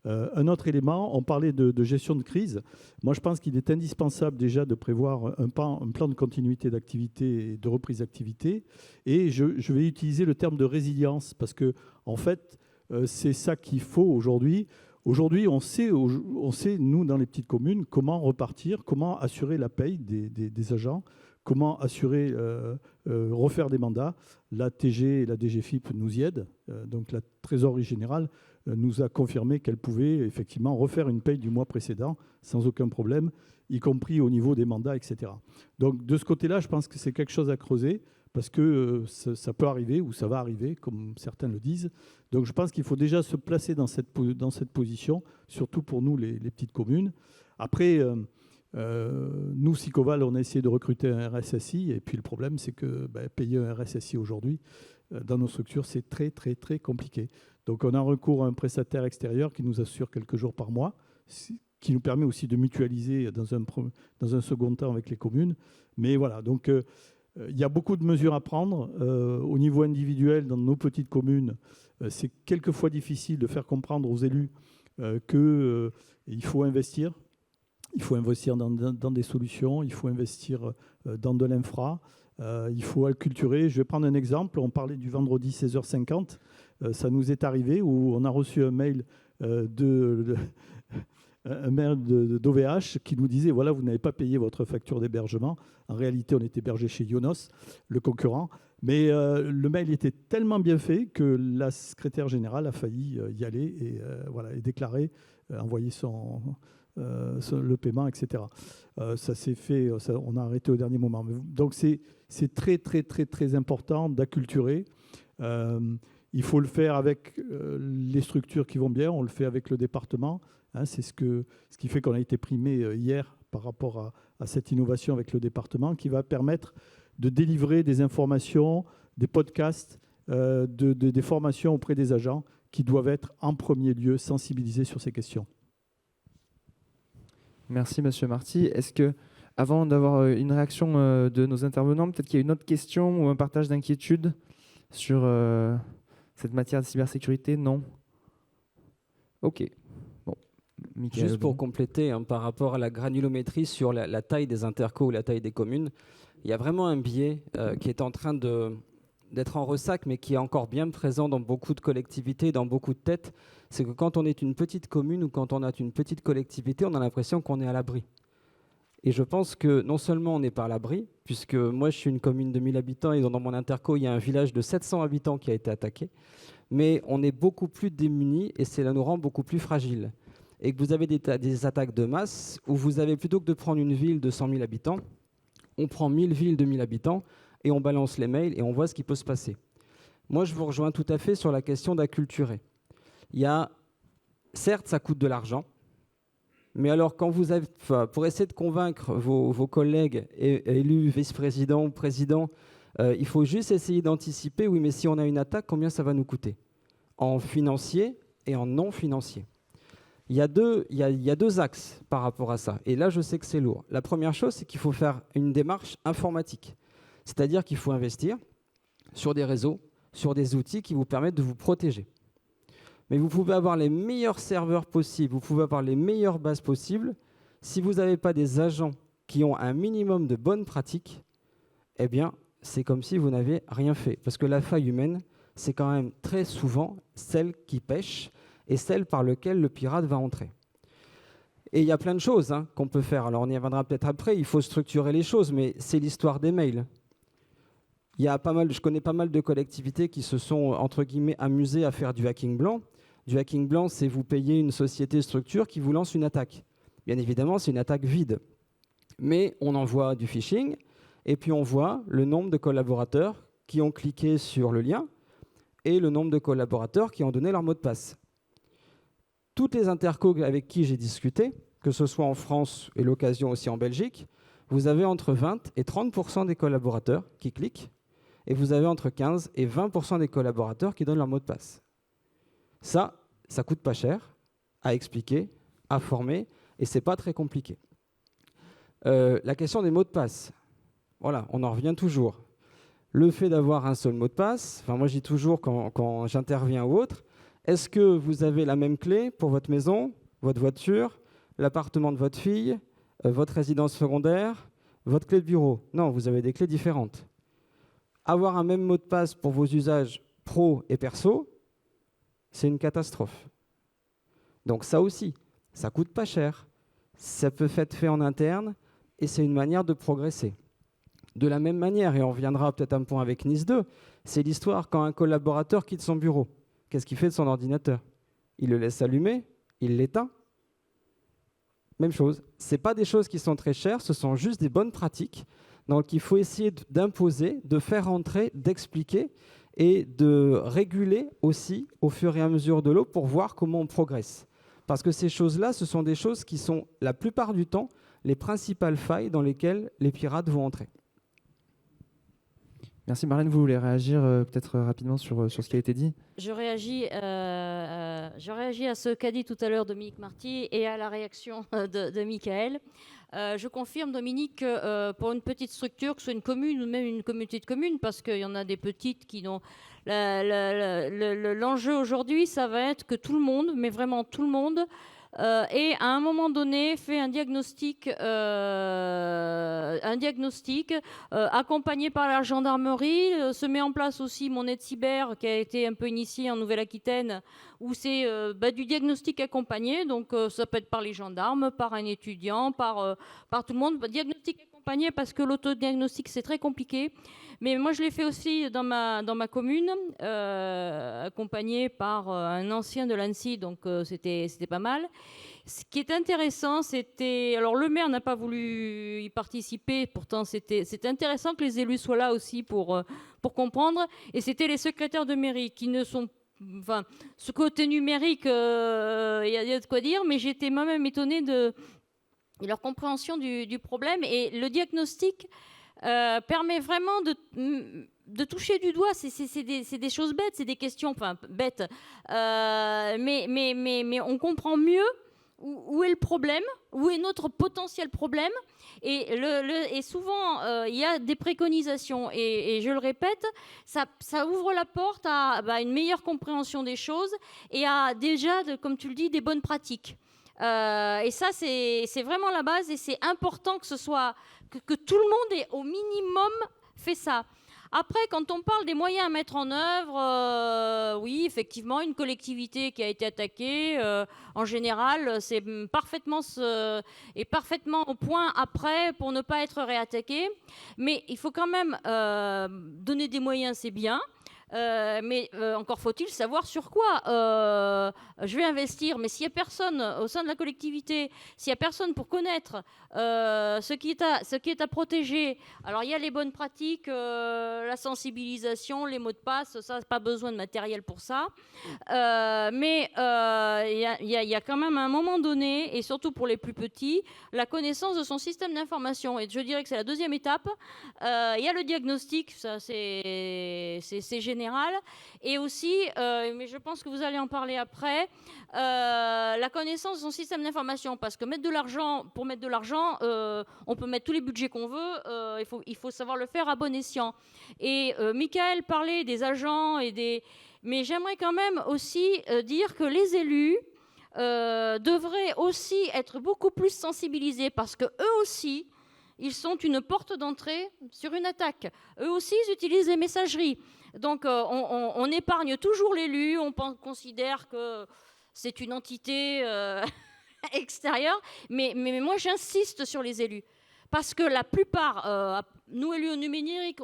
Un autre élément, on parlait de gestion de crise. Moi, je pense qu'il est indispensable déjà de prévoir un plan de continuité d'activité et de reprise d'activité. Et je vais utiliser le terme de résilience parce que, en fait, c'est ça qu'il faut aujourd'hui. Aujourd'hui, on sait, nous, dans les petites communes, comment repartir, comment assurer la paye des agents, comment assurer, refaire des mandats. La TG et la DGFIP nous y aident. Donc, la trésorerie générale nous a confirmé qu'elle pouvait effectivement refaire une paye du mois précédent sans aucun problème, y compris au niveau des mandats, etc. Donc, de ce côté-là, je pense que c'est quelque chose à creuser parce que ça peut arriver ou ça va arriver, comme certains le disent. Donc, je pense qu'il faut déjà se placer dans cette position, surtout pour nous, les petites communes. Après, nous, SICOVAL, on a essayé de recruter un RSSI et puis le problème, c'est que payer un RSSI aujourd'hui, dans nos structures, c'est très, très, très compliqué. Donc, on a recours à un prestataire extérieur qui nous assure quelques jours par mois, qui nous permet aussi de mutualiser dans un second temps avec les communes. Mais voilà, donc il y a beaucoup de mesures à prendre. Au niveau individuel, dans nos petites communes, c'est quelquefois difficile de faire comprendre aux élus qu'il faut investir. Il faut investir dans des solutions, il faut investir dans de l'infra. Il faut acculturer. Je vais prendre un exemple. On parlait du vendredi 16h50. Ça nous est arrivé où on a reçu un mail d'OVH qui nous disait voilà, vous n'avez pas payé votre facture d'hébergement. En réalité, on est hébergé chez Ionos, le concurrent. Mais le mail était tellement bien fait que la secrétaire générale a failli y aller et déclarer, envoyer le paiement, etc. Ça s'est fait, on a arrêté au dernier moment. Donc c'est très, très, très, très important d'acculturer. Il faut le faire avec les structures qui vont bien, on le fait avec le département. C'est ce qui fait qu'on a été primé hier par rapport à cette innovation avec le département qui va permettre de délivrer des informations, des podcasts, des formations auprès des agents qui doivent être en premier lieu sensibilisés sur ces questions. Merci, Monsieur Marty. Est-ce que, avant d'avoir une réaction de nos intervenants, peut-être qu'il y a une autre question ou un partage d'inquiétude sur cette matière de cybersécurité? Non. Ok. Bon. Juste pour compléter, par rapport à la granulométrie sur la taille des intercos ou la taille des communes, il y a vraiment un biais qui est en train d'être en ressac, mais qui est encore bien présent dans beaucoup de collectivités, dans beaucoup de têtes. C'est que quand on est une petite commune ou quand on a une petite collectivité, on a l'impression qu'on est à l'abri. Et je pense que non seulement on n'est pas à l'abri, puisque moi je suis une commune de 1000 habitants et dans mon interco, il y a un village de 700 habitants qui a été attaqué, mais on est beaucoup plus démunis et cela nous rend beaucoup plus fragiles. Et que vous avez des attaques de masse où vous avez, plutôt que de prendre une ville de 100 000 habitants, on prend 1000 villes de 1000 habitants et on balance les mails et on voit ce qui peut se passer. Moi, je vous rejoins tout à fait sur la question d'acculturer. Certes, ça coûte de l'argent, mais alors quand vous avez, pour essayer de convaincre vos collègues élus, vice-présidents ou présidents, il faut juste essayer d'anticiper, oui, mais si on a une attaque, combien ça va nous coûter? En financier et en non financier. Il y a deux axes par rapport à ça. Et là, je sais que c'est lourd. La première chose, c'est qu'il faut faire une démarche informatique. C'est-à-dire qu'il faut investir sur des réseaux, sur des outils qui vous permettent de vous protéger. Mais vous pouvez avoir les meilleurs serveurs possibles, vous pouvez avoir les meilleures bases possibles. Si vous n'avez pas des agents qui ont un minimum de bonnes pratiques, eh bien, c'est comme si vous n'aviez rien fait. Parce que la faille humaine, c'est quand même très souvent celle qui pêche et celle par laquelle le pirate va entrer. Et il y a plein de choses qu'on peut faire. Alors on y reviendra peut-être après, il faut structurer les choses, mais c'est l'histoire des mails. Je connais pas mal de collectivités qui se sont, entre guillemets, amusées à faire du hacking blanc. Du hacking blanc, c'est vous payer une société structure qui vous lance une attaque. Bien évidemment, c'est une attaque vide. Mais on envoie du phishing, et puis on voit le nombre de collaborateurs qui ont cliqué sur le lien et le nombre de collaborateurs qui ont donné leur mot de passe. Toutes les intercos avec qui j'ai discuté, que ce soit en France et l'occasion aussi en Belgique, vous avez entre 20 et 30% des collaborateurs qui cliquent, et vous avez entre 15 et 20% des collaborateurs qui donnent leur mot de passe. Ça coûte pas cher à expliquer, à former, et c'est pas très compliqué. La question des mots de passe, voilà, on en revient toujours. Le fait d'avoir un seul mot de passe, moi je dis toujours quand j'interviens ou autre, est-ce que vous avez la même clé pour votre maison, votre voiture, l'appartement de votre fille, votre résidence secondaire, votre clé de bureau? Non, vous avez des clés différentes. Avoir un même mot de passe pour vos usages pro et perso, c'est une catastrophe. Donc ça aussi, ça coûte pas cher, ça peut être fait en interne et c'est une manière de progresser. De la même manière, et on reviendra peut-être à un point avec Nice 2, c'est l'histoire quand un collaborateur quitte son bureau. Qu'est-ce qu'il fait de son ordinateur? Il le laisse allumer, il l'éteint. Même chose. Ce n'est pas des choses qui sont très chères, ce sont juste des bonnes pratiques. Donc il faut essayer d'imposer, de faire entrer, d'expliquer et de réguler aussi au fur et à mesure de l'eau pour voir comment on progresse. Parce que ces choses-là, ce sont des choses qui sont la plupart du temps les principales failles dans lesquelles les pirates vont entrer. Merci Marlène, vous voulez réagir peut-être rapidement sur ce qui a été dit? Je réagis à ce qu'a dit tout à l'heure Dominique Marty et à la réaction de Michael. Je confirme, Dominique, que pour une petite structure, que ce soit une commune ou même une communauté de communes, parce qu'il y en a des petites qui n'ont... L'enjeu aujourd'hui, ça va être que tout le monde, mais vraiment tout le monde, et à un moment donné fait un diagnostic accompagné par la gendarmerie. Se met en place aussi mon aide cyber qui a été un peu initiée en Nouvelle-Aquitaine, où c'est du diagnostic accompagné. Donc ça peut être par les gendarmes, par un étudiant, par tout le monde. Diagnostic accompagné parce que l'autodiagnostic c'est très compliqué. Mais moi je l'ai fait aussi dans ma commune, accompagné par un ancien de l'ANSSI, donc c'était pas mal. Ce qui est intéressant, c'était... Alors le maire n'a pas voulu y participer, pourtant c'était intéressant que les élus soient là aussi pour comprendre. Et c'était les secrétaires de mairie qui ne sont... Enfin, ce côté numérique, il y a de quoi dire, mais j'étais moi-même étonnée de leur compréhension du problème. Et le diagnostic permet vraiment de toucher du doigt. C'est des choses bêtes, c'est des questions, enfin bêtes, mais on comprend mieux où est le problème, où est notre potentiel problème. Et souvent, il y a des préconisations. Et je le répète, ça ouvre la porte à une meilleure compréhension des choses et à déjà, comme tu le dis, des bonnes pratiques. Et ça, c'est vraiment la base et c'est important que que tout le monde ait au minimum fait ça. Après, quand on parle des moyens à mettre en œuvre, oui, effectivement, une collectivité qui a été attaquée, en général, c'est parfaitement au point après pour ne pas être réattaqué. Mais il faut quand même donner des moyens, c'est bien. Mais encore faut-il savoir sur quoi je vais investir. Mais s'il n'y a personne au sein de la collectivité, s'il n'y a personne pour connaître ce qui est à protéger, alors il y a les bonnes pratiques, la sensibilisation, les mots de passe, ça, pas besoin de matériel pour ça. Mais il y a quand même à un moment donné, et surtout pour les plus petits, la connaissance de son système d'information. Et je dirais que c'est la deuxième étape. Il y a le diagnostic, ça c'est général. Et aussi, mais je pense que vous allez en parler après, la connaissance de son système d'information. Parce que pour mettre de l'argent, on peut mettre tous les budgets qu'on veut, il faut savoir le faire à bon escient. Et Michael parlait des agents, mais j'aimerais quand même aussi dire que les élus devraient aussi être beaucoup plus sensibilisés parce que eux aussi, ils sont une porte d'entrée sur une attaque. Eux aussi, ils utilisent les messageries. Donc, on épargne toujours l'élu, on considère que c'est une entité extérieure. Mais moi, j'insiste sur les élus. Parce que la plupart, nous élus au numérique,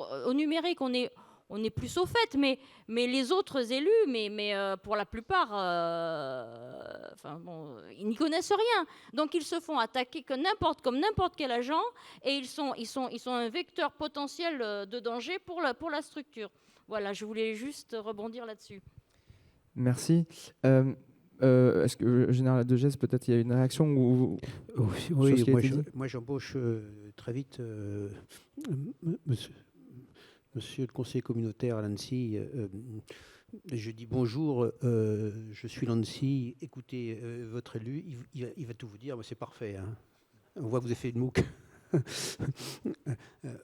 on est plus au fait, mais les autres élus, pour la plupart, ils n'y connaissent rien. Donc ils se font attaquer comme n'importe quel agent, et ils sont un vecteur potentiel de danger pour la structure. Voilà, je voulais juste rebondir là-dessus. Merci. Est-ce que, Général de Geste, peut-être il y a une réaction ou Oui, moi j'embauche très vite monsieur le conseiller communautaire à l'ANSSI. Je dis bonjour, je suis l'ANSSI, écoutez votre élu, il va tout vous dire, c'est parfait. Hein. On voit que vous avez fait une MOOC.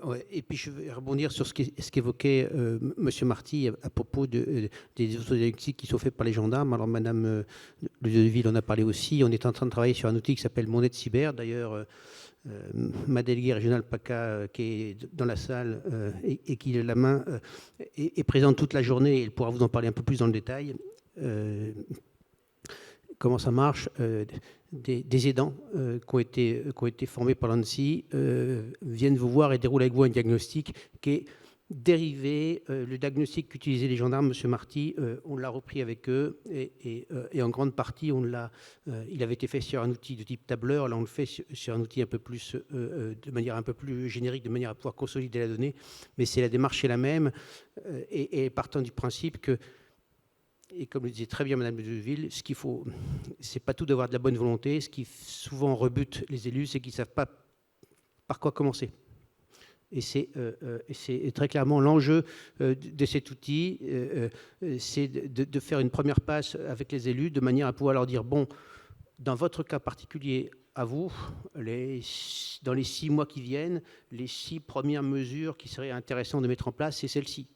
Ouais, et puis je vais rebondir sur ce qu'évoquait M. Marty à propos des autodiagnostics qui sont faits par les gendarmes. Alors Mme Deville en a parlé aussi. On est en train de travailler sur un outil qui s'appelle Monnaie de Cyber. D'ailleurs, ma déléguée régionale PACA qui est dans la salle et qui est la main est présente toute la journée. Elle pourra vous en parler un peu plus dans le détail. Comment ça marche, des aidants qui ont été formés par l'ANSSI viennent vous voir et déroulent avec vous un diagnostic qui est dérivé. Le diagnostic qu'utilisaient les gendarmes, M. Marty, on l'a repris avec eux et en grande partie, il avait été fait sur un outil de type tableur. Là, on le fait sur un outil un peu plus, de manière un peu plus générique, de manière à pouvoir consolider la donnée. Mais c'est la démarche est la même et partant du principe que, et comme le disait très bien Mme Deville, ce qu'il faut, c'est pas tout d'avoir de la bonne volonté. Ce qui souvent rebute les élus, c'est qu'ils ne savent pas par quoi commencer. Et c'est très clairement l'enjeu de cet outil, c'est de faire une première passe avec les élus de manière à pouvoir leur dire, bon, dans votre cas particulier, à vous, dans les 6 mois qui viennent, les 6 premières mesures qui seraient intéressantes de mettre en place, c'est celle-ci.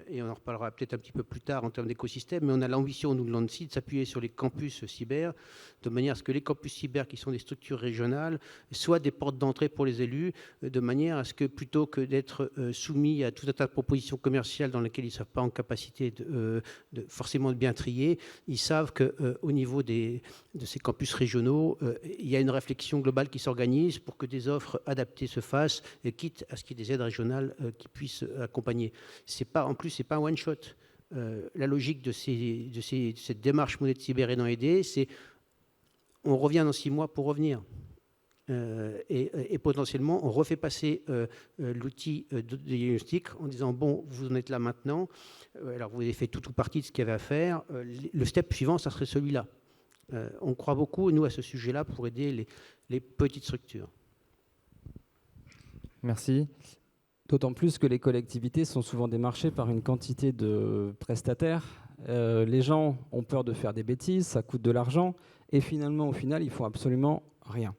Et on en reparlera peut-être un petit peu plus tard en termes d'écosystème, mais on a l'ambition, nous, de l'ANSSI, de s'appuyer sur les campus cyber, de manière à ce que les campus cyber, qui sont des structures régionales, soient des portes d'entrée pour les élus, de manière à ce que, plutôt que d'être soumis à tout un tas de propositions commerciales dans lesquelles ils ne sont pas en capacité de forcément de bien trier, ils savent qu'au niveau de ces campus régionaux, il y a une réflexion globale qui s'organise pour que des offres adaptées se fassent, quitte à ce qu'il y ait des aides régionales qui puissent accompagner. En plus, ce n'est pas un one-shot. La logique de cette démarche Monnaie de Cyber aidant aider, c'est on revient dans 6 mois pour revenir. Et potentiellement, on refait passer l'outil de diagnostic en disant, bon, vous en êtes là maintenant, alors vous avez fait tout ou partie de ce qu'il y avait à faire, le step suivant, ça serait celui-là. On croit beaucoup, nous, à ce sujet-là, pour aider les petites structures. Merci. D'autant plus que les collectivités sont souvent démarchées par une quantité de prestataires. Les gens ont peur de faire des bêtises, ça coûte de l'argent, et finalement, au final, ils font absolument rien.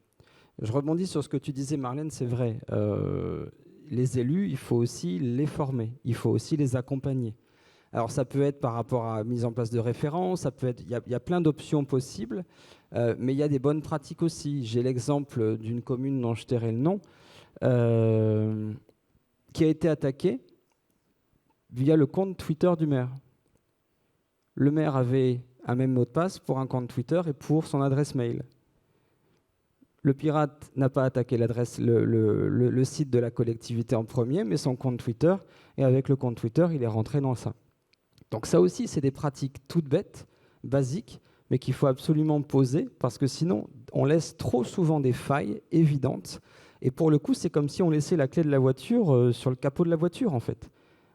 Je rebondis sur ce que tu disais, Marlène, c'est vrai. Les élus, il faut aussi les former, il faut aussi les accompagner. Alors ça peut être par rapport à la mise en place de références, ça peut être, il y a plein d'options possibles, mais il y a des bonnes pratiques aussi. J'ai l'exemple d'une commune dont je tairai le nom, qui a été attaquée via le compte Twitter du maire. Le maire avait un même mot de passe pour un compte Twitter et pour son adresse mail. Le pirate n'a pas attaqué le site de la collectivité en premier, mais son compte Twitter. Et avec le compte Twitter, il est rentré dans ça. Donc ça aussi, c'est des pratiques toutes bêtes, basiques, mais qu'il faut absolument poser, parce que sinon, on laisse trop souvent des failles évidentes. Et pour le coup, c'est comme si on laissait la clé de la voiture sur le capot de la voiture, en fait,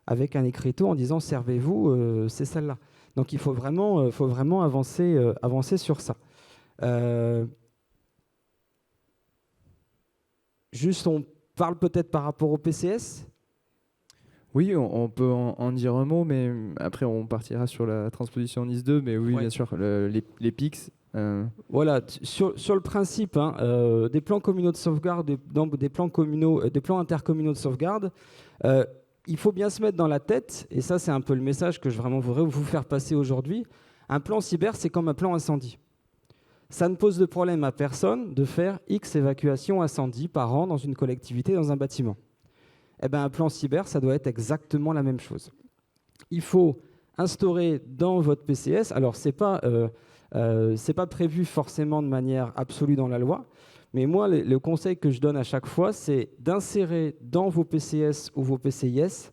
avec un écriteau en disant « servez-vous, c'est celle-là ». Donc il faut vraiment avancer sur ça. Juste, on parle peut-être par rapport au PCS. Oui, on peut en dire un mot, mais après on partira sur la transposition NIS 2. Mais oui, Ouais. bien sûr, les PICS. Voilà, sur le principe, des plans communaux de sauvegarde, des plans intercommunaux de sauvegarde, il faut bien se mettre dans la tête, et ça c'est un peu le message que je vraiment voudrais vous faire passer aujourd'hui, un plan cyber c'est comme un plan incendie. Ça ne pose de problème à personne de faire X évacuations incendie par an dans une collectivité, dans un bâtiment. Eh bien, un plan cyber, ça doit être exactement la même chose. Il faut instaurer dans votre PCS, alors c'est pas prévu forcément de manière absolue dans la loi, mais moi, le conseil que je donne à chaque fois, c'est d'insérer dans vos PCS ou vos PCIS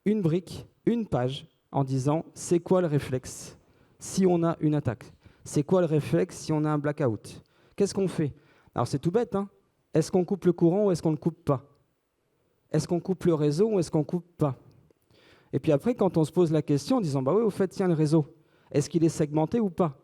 une brique, une page, en disant c'est quoi le réflexe si on a une attaque. C'est quoi le réflexe si on a un blackout? Qu'est-ce qu'on fait? Alors c'est tout bête, hein? Est-ce qu'on coupe le courant ou est-ce qu'on ne le coupe pas? Est-ce qu'on coupe le réseau ou est-ce qu'on ne coupe pas? Et puis après, quand on se pose la question en disant bah oui, au fait, tiens, le réseau, est-ce qu'il est segmenté ou pas?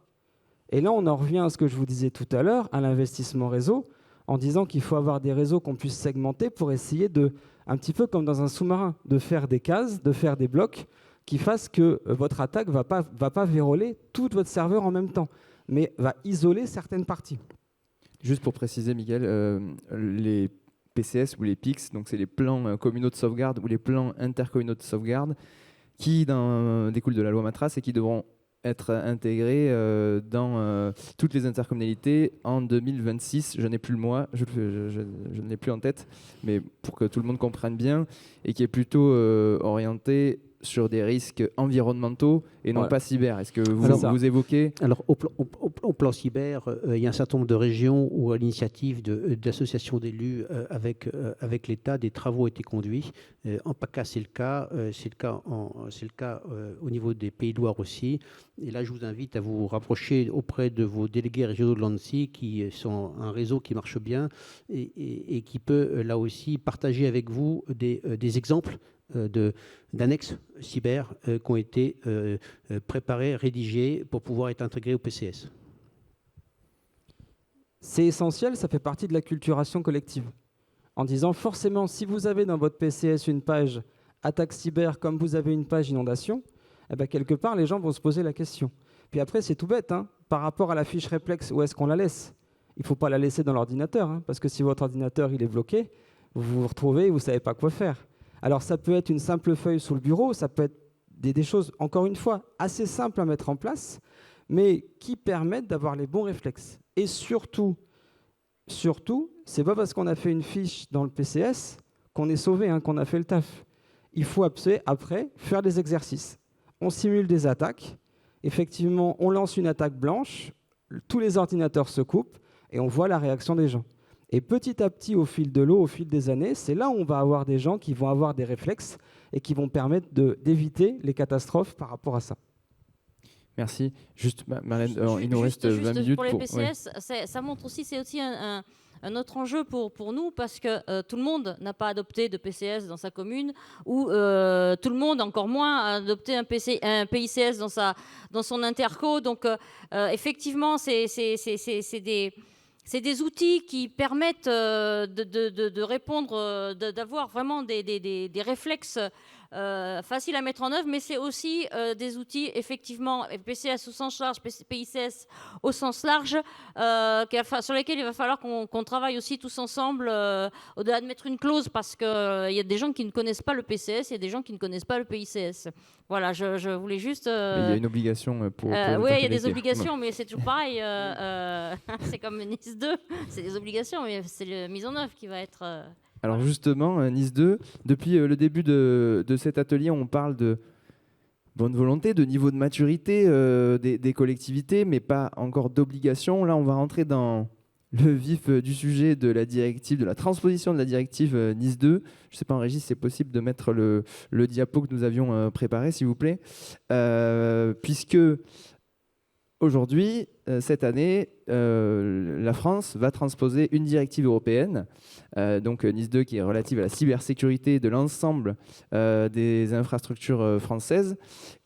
Et là, on en revient à ce que je vous disais tout à l'heure, à l'investissement réseau, en disant qu'il faut avoir des réseaux qu'on puisse segmenter pour essayer de, un petit peu comme dans un sous-marin, de faire des cases, de faire des blocs qui fassent que votre attaque ne va pas véroler tout votre serveur en même temps, mais va isoler certaines parties. Juste pour préciser, Miguel, les PCS ou les PICS, donc c'est les plans communaux de sauvegarde ou les plans intercommunaux de sauvegarde qui découlent de la loi Matras et qui devront être intégrés dans toutes les intercommunalités en 2026. Je n'ai plus le mois, je ne l'ai plus en tête, mais pour que tout le monde comprenne bien, et qui est plutôt orienté sur des risques environnementaux et non pas cyber. Est-ce que vous évoquez? Alors, au plan cyber, il y a un certain nombre de régions où, à l'initiative d'associations d'élus avec l'État, des travaux ont été conduits. En PACA, c'est le cas. C'est le cas au niveau des Pays de Loire aussi. Et là, je vous invite à vous rapprocher auprès de vos délégués régionaux de l'ANSSI, qui sont un réseau qui marche bien et qui peut, là aussi, partager avec vous des exemples d'annexes cyber qui ont été préparées, rédigées pour pouvoir être intégrées au PCS. C'est essentiel, ça fait partie de la culturation collective. En disant forcément, si vous avez dans votre PCS une page attaque cyber comme vous avez une page inondation, eh bien, quelque part, les gens vont se poser la question. Puis après, c'est tout bête, hein, par rapport à la fiche réflexe, où est-ce qu'on la laisse? Il ne faut pas la laisser dans l'ordinateur, hein, parce que si votre ordinateur il est bloqué, vous vous retrouvez et vous ne savez pas quoi faire. Alors ça peut être une simple feuille sous le bureau, ça peut être des choses, encore une fois, assez simples à mettre en place, mais qui permettent d'avoir les bons réflexes. Et surtout, c'est pas parce qu'on a fait une fiche dans le PCS qu'on est sauvé, hein, qu'on a fait le taf. Il faut après faire des exercices. On simule des attaques, effectivement, on lance une attaque blanche, tous les ordinateurs se coupent et on voit la réaction des gens. Et petit à petit, au fil de l'eau, au fil des années, c'est là où on va avoir des gens qui vont avoir des réflexes et qui vont permettre d'éviter les catastrophes par rapport à ça. Merci. Juste, Marlène, il nous reste 20 minutes. Pour les PCS, ça montre aussi, c'est aussi un autre enjeu pour nous, parce que tout le monde n'a pas adopté de PCS dans sa commune, ou tout le monde, encore moins, a adopté un PICS dans son interco. Donc, effectivement, c'est c'est des outils qui permettent de répondre, d'avoir vraiment des réflexes faciles à mettre en œuvre, mais c'est aussi des outils, effectivement, PCS au sens large, PICS au sens large, sur lesquels il va falloir qu'on travaille aussi tous ensemble, au-delà de mettre une clause, parce qu'il y a des gens qui ne connaissent pas le PCS, il y a des gens qui ne connaissent pas le PICS. Voilà, je voulais juste... Mais il y a une obligation pour oui, il y a des l'interconnecté. obligations, mais c'est toujours pareil. C'est comme Nice 2, c'est des obligations, mais c'est la mise en œuvre qui va être... Alors justement, Nice 2, depuis le début de cet atelier, on parle de bonne volonté, de niveau de maturité des collectivités, mais pas encore d'obligation. Là, on va rentrer dans le vif du sujet de la directive, de la transposition de la directive Nice 2. Je ne sais pas en régie si c'est possible de mettre le diapo que nous avions préparé, s'il vous plaît. Puisque aujourd'hui, cette année, la France va transposer une directive européenne, donc Nice 2, qui est relative à la cybersécurité de l'ensemble des infrastructures françaises.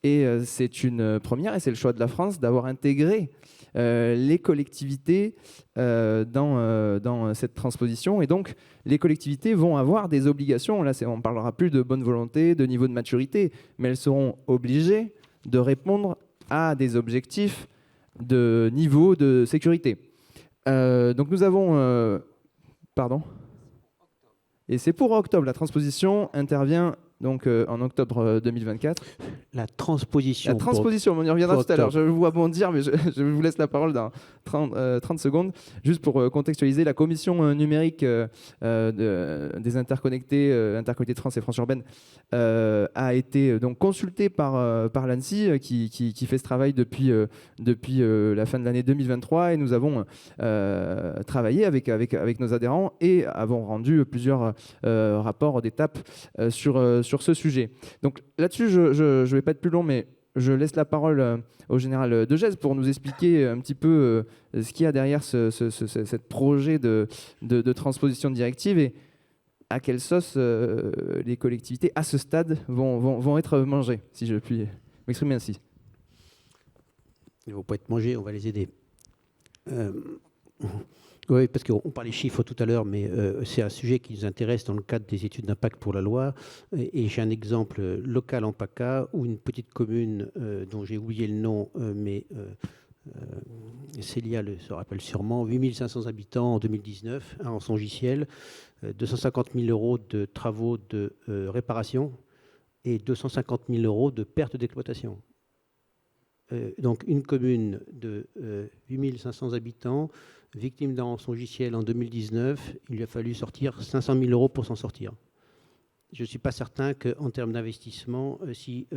Et c'est une première, et c'est le choix de la France, d'avoir intégré les collectivités dans cette transposition. Et donc, les collectivités vont avoir des obligations. Là, on ne parlera plus de bonne volonté, de niveau de maturité, mais elles seront obligées de répondre à des objectifs de niveau de sécurité. Donc, nous avons... pardon. Et c'est pour octobre. La transposition intervient donc en octobre 2024. La transposition, on y reviendra tout à l'heure. Je vous vois bondir, mais je vous laisse la parole dans 30 secondes. Juste pour contextualiser, la commission numérique des interconnectés de France et France Urbaine a été donc consultée par l'ANSSI qui fait ce travail depuis la fin de l'année 2023, et nous avons travaillé avec nos adhérents et avons rendu plusieurs rapports d'étape sur ce sujet. Donc là-dessus, je ne vais pas être plus long, mais je laisse la parole au général Degèse pour nous expliquer un petit peu ce qu'il y a derrière ce projet de transposition de directive et à quelle sauce les collectivités, à ce stade, vont être mangées, si je puis m'exprimer ainsi. Ils ne vont pas être mangés, on va les aider. Oui, parce qu'on parlait chiffres tout à l'heure, mais c'est un sujet qui nous intéresse dans le cadre des études d'impact pour la Loire. Et j'ai un exemple local en PACA où une petite commune dont j'ai oublié le nom, mais Célia se rappelle sûrement, 8500 habitants en 2019, en Songiciel, 250 000 euros de travaux de réparation et 250 000 euros de perte d'exploitation. Donc une commune de 8500 habitants, victime d'un rançongiciel en 2019, il lui a fallu sortir 500 000 euros pour s'en sortir. Je ne suis pas certain qu'en termes d'investissement, si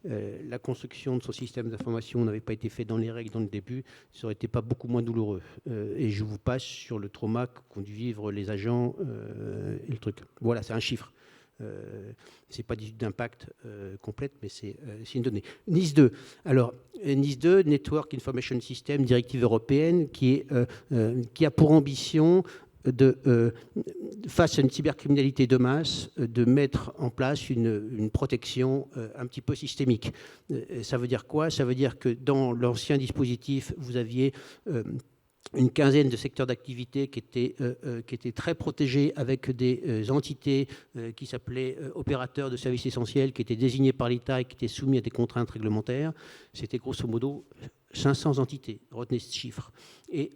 la construction de son système d'information n'avait pas été faite dans les règles dans le début, ça n'aurait été pas beaucoup moins douloureux. Et je vous passe sur le trauma qu'ont dû vivre les agents et le truc. Voilà, c'est un chiffre. Ce n'est pas d'impact complète, mais c'est une donnée. Nice 2. Alors, Nice 2, Network Information System, directive européenne, qui a pour ambition, face à une cybercriminalité de masse, de mettre en place une protection un petit peu systémique. Ça veut dire quoi? Ça veut dire que dans l'ancien dispositif, vous aviez une quinzaine de secteurs d'activité qui étaient très protégés, avec des entités qui s'appelaient opérateurs de services essentiels, qui étaient désignés par l'État et qui étaient soumis à des contraintes réglementaires. C'était grosso modo 500 entités, retenez ce chiffre. Et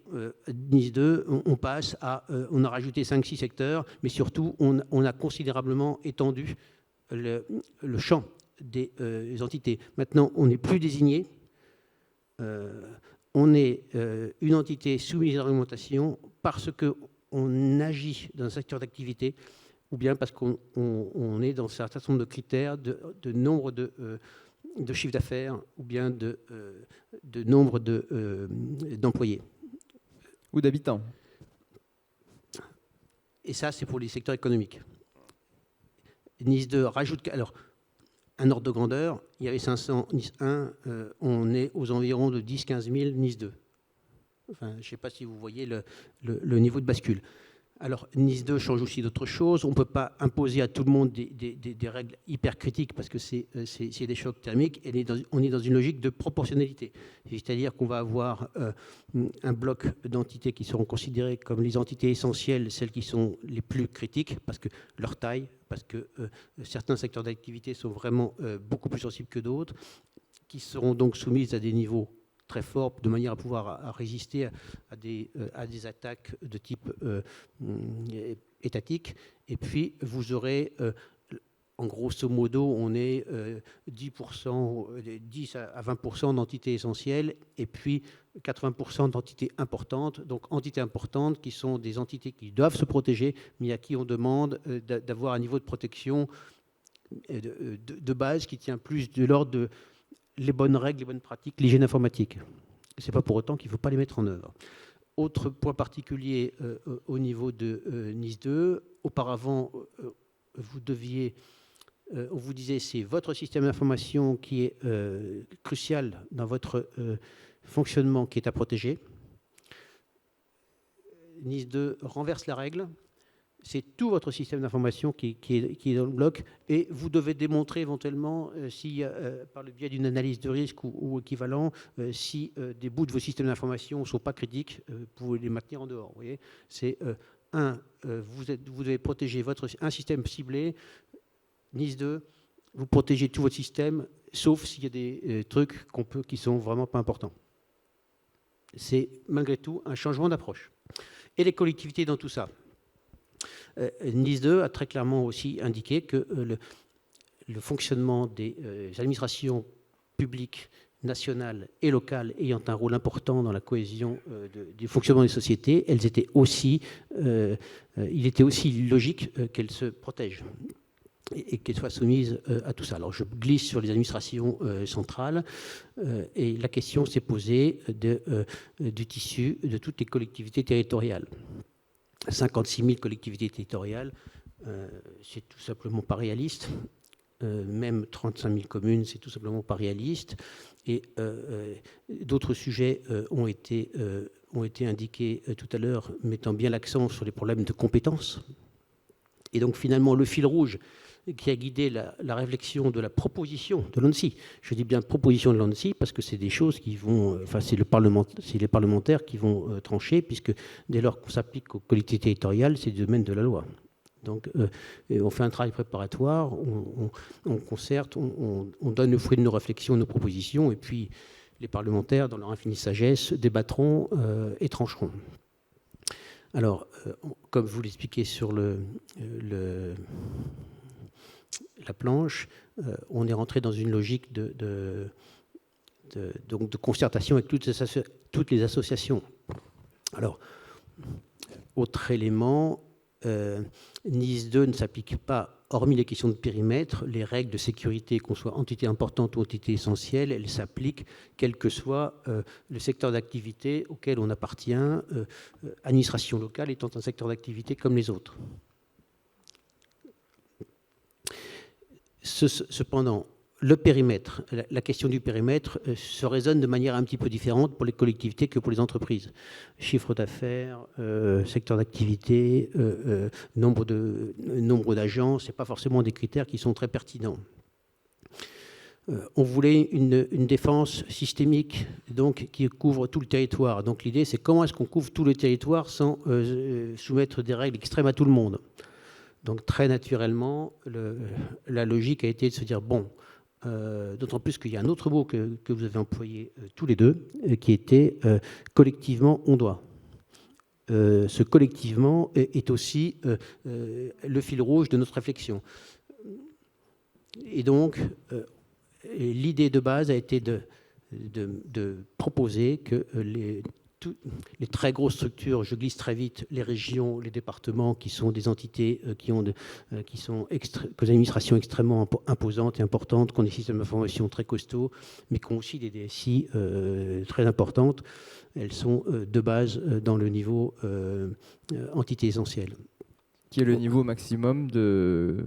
Nice 2, on passe à... on a rajouté 5-6 secteurs, mais surtout, on a considérablement étendu le champ des entités. Maintenant, on n'est plus désigné. On est une entité soumise à la réglementation parce qu'on agit dans un secteur d'activité ou bien parce qu'on est dans un certain nombre de critères de nombre de chiffre d'affaires ou bien de nombre d'employés. Ou d'habitants. Et ça, c'est pour les secteurs économiques. Nice 2 rajoute... Alors, un ordre de grandeur, il y avait 500 Nice 1, on est aux environs de 10-15 000 Nice 2. Enfin, je ne sais pas si vous voyez le niveau de bascule. Alors, NIS 2 change aussi d'autres choses. On ne peut pas imposer à tout le monde des règles hyper critiques parce que c'est des chocs thermiques. Et on est dans une logique de proportionnalité. C'est-à-dire qu'on va avoir un bloc d'entités qui seront considérées comme les entités essentielles, celles qui sont les plus critiques, parce que leur taille, parce que certains secteurs d'activité sont vraiment beaucoup plus sensibles que d'autres, qui seront donc soumises à des niveaux très fort, de manière à pouvoir à résister à des attaques de type étatique. Et puis, vous aurez, en grosso modo, on est 10 à 20% d'entités essentielles et puis 80% d'entités importantes. Donc, entités importantes qui sont des entités qui doivent se protéger, mais à qui on demande d'avoir un niveau de protection de base qui tient plus de l'ordre de les bonnes règles, les bonnes pratiques, l'hygiène informatique. Ce n'est pas pour autant qu'il ne faut pas les mettre en œuvre. Autre point particulier au niveau de NIS 2, auparavant, on vous disait c'est votre système d'information qui est crucial dans votre fonctionnement qui est à protéger. NIS 2 renverse la règle. C'est tout votre système d'information qui est dans le bloc et vous devez démontrer éventuellement, si, par le biais d'une analyse de risque ou équivalent, si des bouts de vos systèmes d'information ne sont pas critiques, vous pouvez les maintenir en dehors. Vous voyez, c'est vous devez protéger un système ciblé. NIS 2, vous protégez tout votre système, sauf s'il y a des trucs qui sont vraiment pas importants. C'est malgré tout un changement d'approche. Et les collectivités dans tout ça. NIS 2 a très clairement aussi indiqué que le fonctionnement des administrations publiques nationales et locales ayant un rôle important dans la cohésion du fonctionnement des sociétés, il était aussi logique qu'elles se protègent et qu'elles soient soumises à tout ça. Alors je glisse sur les administrations centrales et la question s'est posée du tissu de toutes les collectivités territoriales. 56 000 collectivités territoriales, c'est tout simplement pas réaliste. Même 35 000 communes, c'est tout simplement pas réaliste. Et d'autres sujets ont été indiqués tout à l'heure, mettant bien l'accent sur les problèmes de compétences. Et donc finalement, le fil rouge qui a guidé la réflexion de la proposition de l'ANSSI. Je dis bien proposition de l'ANSSI parce que c'est des choses qui vont, c'est les parlementaires qui vont trancher, puisque dès lors qu'on s'applique aux collectivités territoriales, c'est du domaine de la loi. Donc on fait un travail préparatoire, on concerte, on donne le fruit de nos réflexions, nos propositions, et puis les parlementaires, dans leur infinie sagesse, débattront et trancheront. Alors, comme vous l'expliquez sur la planche, on est rentré dans une logique de concertation avec toutes les associations. Alors, autre élément, NIS 2 ne s'applique pas, hormis les questions de périmètre, les règles de sécurité, qu'on soit entité importante ou entité essentielle, elles s'appliquent quel que soit le secteur d'activité auquel on appartient, administration locale étant un secteur d'activité comme les autres. Cependant, le périmètre, la question du périmètre se résonne de manière un petit peu différente pour les collectivités que pour les entreprises. Chiffre d'affaires, secteur d'activité, nombre d'agents, ce n'est pas forcément des critères qui sont très pertinents. On voulait une défense systémique donc, qui couvre tout le territoire. Donc l'idée, c'est comment est-ce qu'on couvre tout le territoire sans soumettre des règles extrêmes à tout le monde. Donc très naturellement, la logique a été de se dire, bon, d'autant plus qu'il y a un autre mot que vous avez employé tous les deux, qui était collectivement, on doit. Ce collectivement est aussi le fil rouge de notre réflexion. Et donc, l'idée de base a été de proposer que les très grosses structures, je glisse très vite, les régions, les départements, qui sont des entités qui ont des administrations extrêmement imposantes et importantes, qui ont des systèmes d'information très costauds, mais qui ont aussi des DSI très importantes, elles sont de base dans le niveau entité essentielle. Qui est le niveau maximum de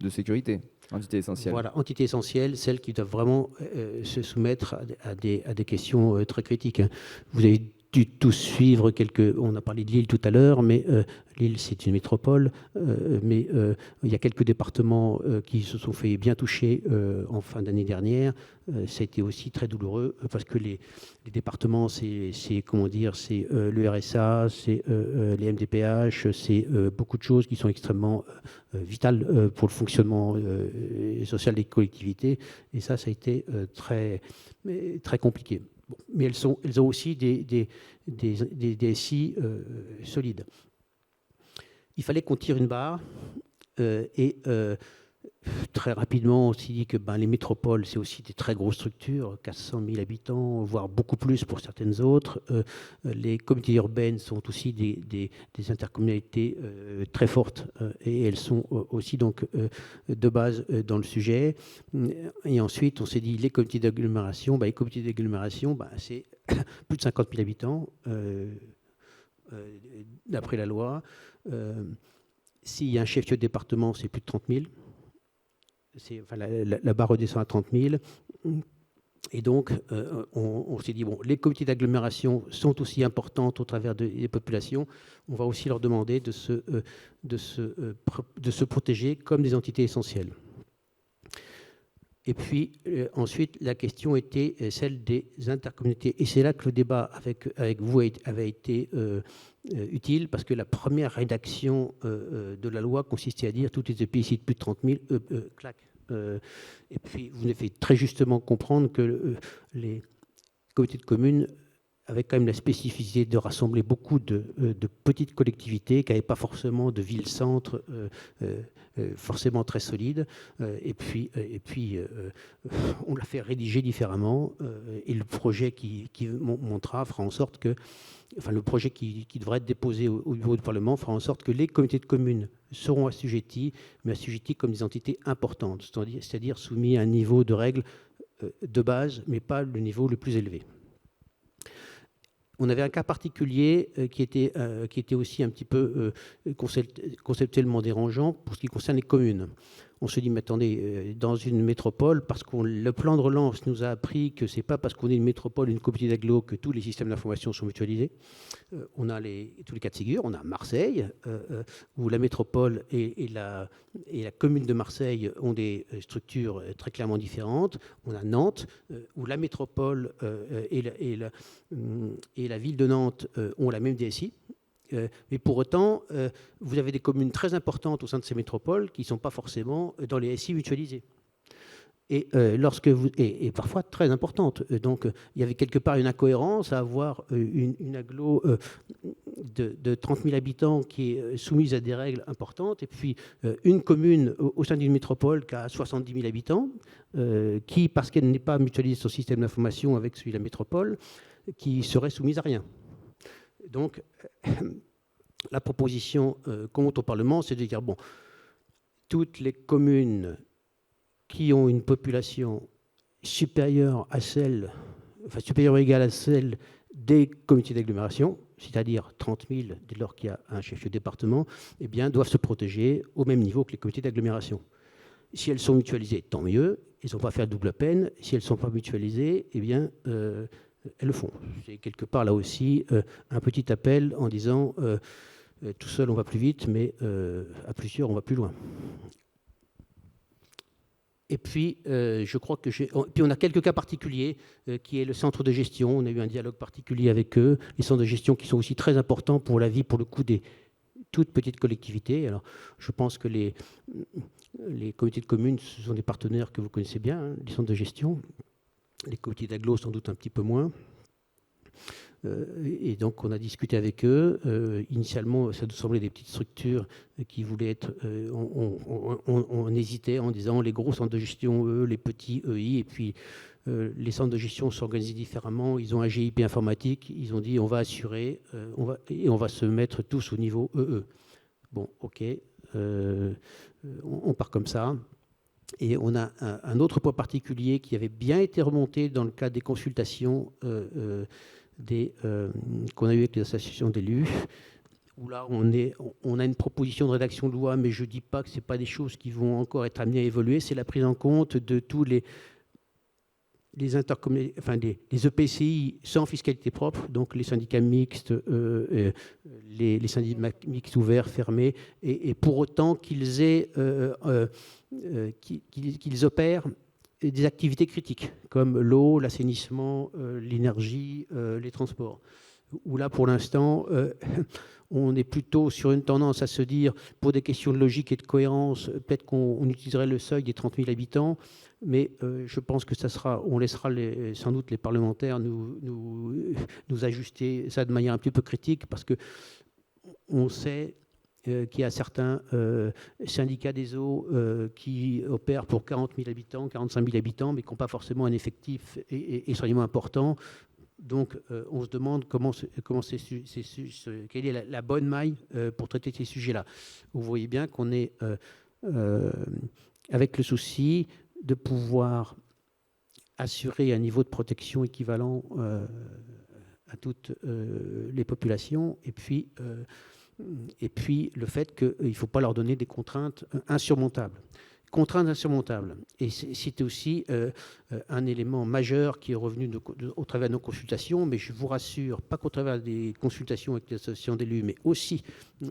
sécurité, entité essentielle. Voilà, entité essentielle, celles qui doivent vraiment se soumettre à des questions très critiques. Vous avez dû tous suivre on a parlé de Lille tout à l'heure, mais Lille c'est une métropole, mais il y a quelques départements qui se sont fait bien toucher en fin d'année dernière. Ça a été aussi très douloureux parce que les départements, c'est comment dire, c'est le RSA, c'est les MDPH, c'est beaucoup de choses qui sont extrêmement vitales pour le fonctionnement social des collectivités. Et ça a été très compliqué. Bon, mais elles ont aussi des SI solides. Il fallait qu'on tire une barre et très rapidement, on s'est dit que les métropoles, c'est aussi des très grosses structures, 400 000 habitants, voire beaucoup plus pour certaines autres. Les communautés urbaines sont aussi des intercommunalités très fortes et elles sont aussi donc de base dans le sujet. Et ensuite, on s'est dit les comités d'agglomération. Les comités d'agglomération, c'est plus de 50 000 habitants d'après la loi. S'il y a un chef-lieu de département, c'est plus de 30 000. La barre redescend à 30 000. Et donc, on s'est dit, bon, les comités d'agglomération sont aussi importantes au travers des populations. On va aussi leur demander de se protéger comme des entités essentielles. Et puis, ensuite, la question était celle des intercommunalités. Et c'est là que le débat avec vous avait été utile, parce que la première rédaction de la loi consistait à dire toutes les EPCI de plus de 30 000 claquent. Et puis, vous nous fait très justement comprendre que les comités de communes avaient quand même la spécificité de rassembler beaucoup de petites collectivités qui n'avaient pas forcément de ville-centre forcément très solide. Et puis on l'a fait rédiger différemment. Et le projet qui montera fera en sorte que, le projet qui devrait être déposé au bureau du Parlement fera en sorte que les comités de communes seront assujettis, mais assujettis comme des entités importantes, c'est-à-dire soumis à un niveau de règles de base, mais pas le niveau le plus élevé. On avait un cas particulier qui était aussi un petit peu conceptuellement dérangeant pour ce qui concerne les communes. On se dit, mais attendez, dans une métropole, parce que le plan de relance nous a appris que ce n'est pas parce qu'on est une métropole, une communauté d'agglo, que tous les systèmes d'information sont mutualisés. On a tous les cas de figure. On a Marseille, où la métropole et la commune de Marseille ont des structures très clairement différentes. On a Nantes, où la métropole et la ville de Nantes ont la même DSI. Mais pour autant, vous avez des communes très importantes au sein de ces métropoles qui ne sont pas forcément dans les SI mutualisés. Et parfois très importantes. Donc, il y avait quelque part une incohérence à avoir une agglo de 30 000 habitants qui est soumise à des règles importantes, et puis une commune au sein d'une métropole qui a 70 000 habitants, qui, parce qu'elle n'est pas mutualisée son système d'information avec celui de la métropole, qui serait soumise à rien. Donc, la proposition qu'on monte au Parlement, c'est de dire, bon, toutes les communes qui ont une population supérieure ou égale à celle des comités d'agglomération, c'est-à-dire 30 000 dès lors qu'il y a un chef de département, eh bien, doivent se protéger au même niveau que les comités d'agglomération. Si elles sont mutualisées, tant mieux, elles ne vont pas faire double peine. Si elles ne sont pas mutualisées, eh bien, elles le font. C'est quelque part là aussi un petit appel en disant tout seul on va plus vite, mais à plusieurs on va plus loin. Et puis je crois que puis on a quelques cas particuliers qui est le centre de gestion. On a eu un dialogue particulier avec eux. Les centres de gestion qui sont aussi très importants pour la vie, pour le coup, des toutes petites collectivités. Alors je pense que les comités de communes, ce sont des partenaires que vous connaissez bien, hein, les centres de gestion. Les comités d'agglo, sans doute un petit peu moins. Et donc, on a discuté avec eux. Initialement, ça nous semblait des petites structures qui voulaient être... on hésitait en disant les gros centres de gestion, eux, les petits EI, et puis les centres de gestion s'organisent différemment. Ils ont un GIP informatique. Ils ont dit on va assurer, on va se mettre tous au niveau EE. Bon, OK. On part comme ça. Et on a un autre point particulier qui avait bien été remonté dans le cadre des consultations qu'on a eues avec les associations d'élus, où là on a une proposition de rédaction de loi, mais je ne dis pas que ce n'est pas des choses qui vont encore être amenées à évoluer, c'est la prise en compte de tous les les EPCI sans fiscalité propre, donc les syndicats mixtes, les syndicats mixtes ouverts, fermés, et pour autant qu'ils opèrent des activités critiques, comme l'eau, l'assainissement, l'énergie, les transports. Où là, pour l'instant, on est plutôt sur une tendance à se dire, pour des questions de logique et de cohérence, peut-être qu'on utiliserait le seuil des 30 000 habitants, mais je pense que on laissera sans doute les parlementaires nous ajuster ça de manière un petit peu critique, parce qu'on sait qu'il y a certains syndicats des eaux qui opèrent pour 40 000 habitants, 45 000 habitants, mais qui n'ont pas forcément un effectif extrêmement important. Donc, on se demande quelle est la bonne maille pour traiter ces sujets-là. Vous voyez bien qu'on est avec le souci de pouvoir assurer un niveau de protection équivalent à toutes les populations, et puis le fait qu'il ne faut pas leur donner des contraintes insurmontables. Contraintes insurmontables. Et c'était aussi un élément majeur qui est revenu au travers de nos consultations, mais je vous rassure, pas qu'au travers des consultations avec les associations d'élus, mais aussi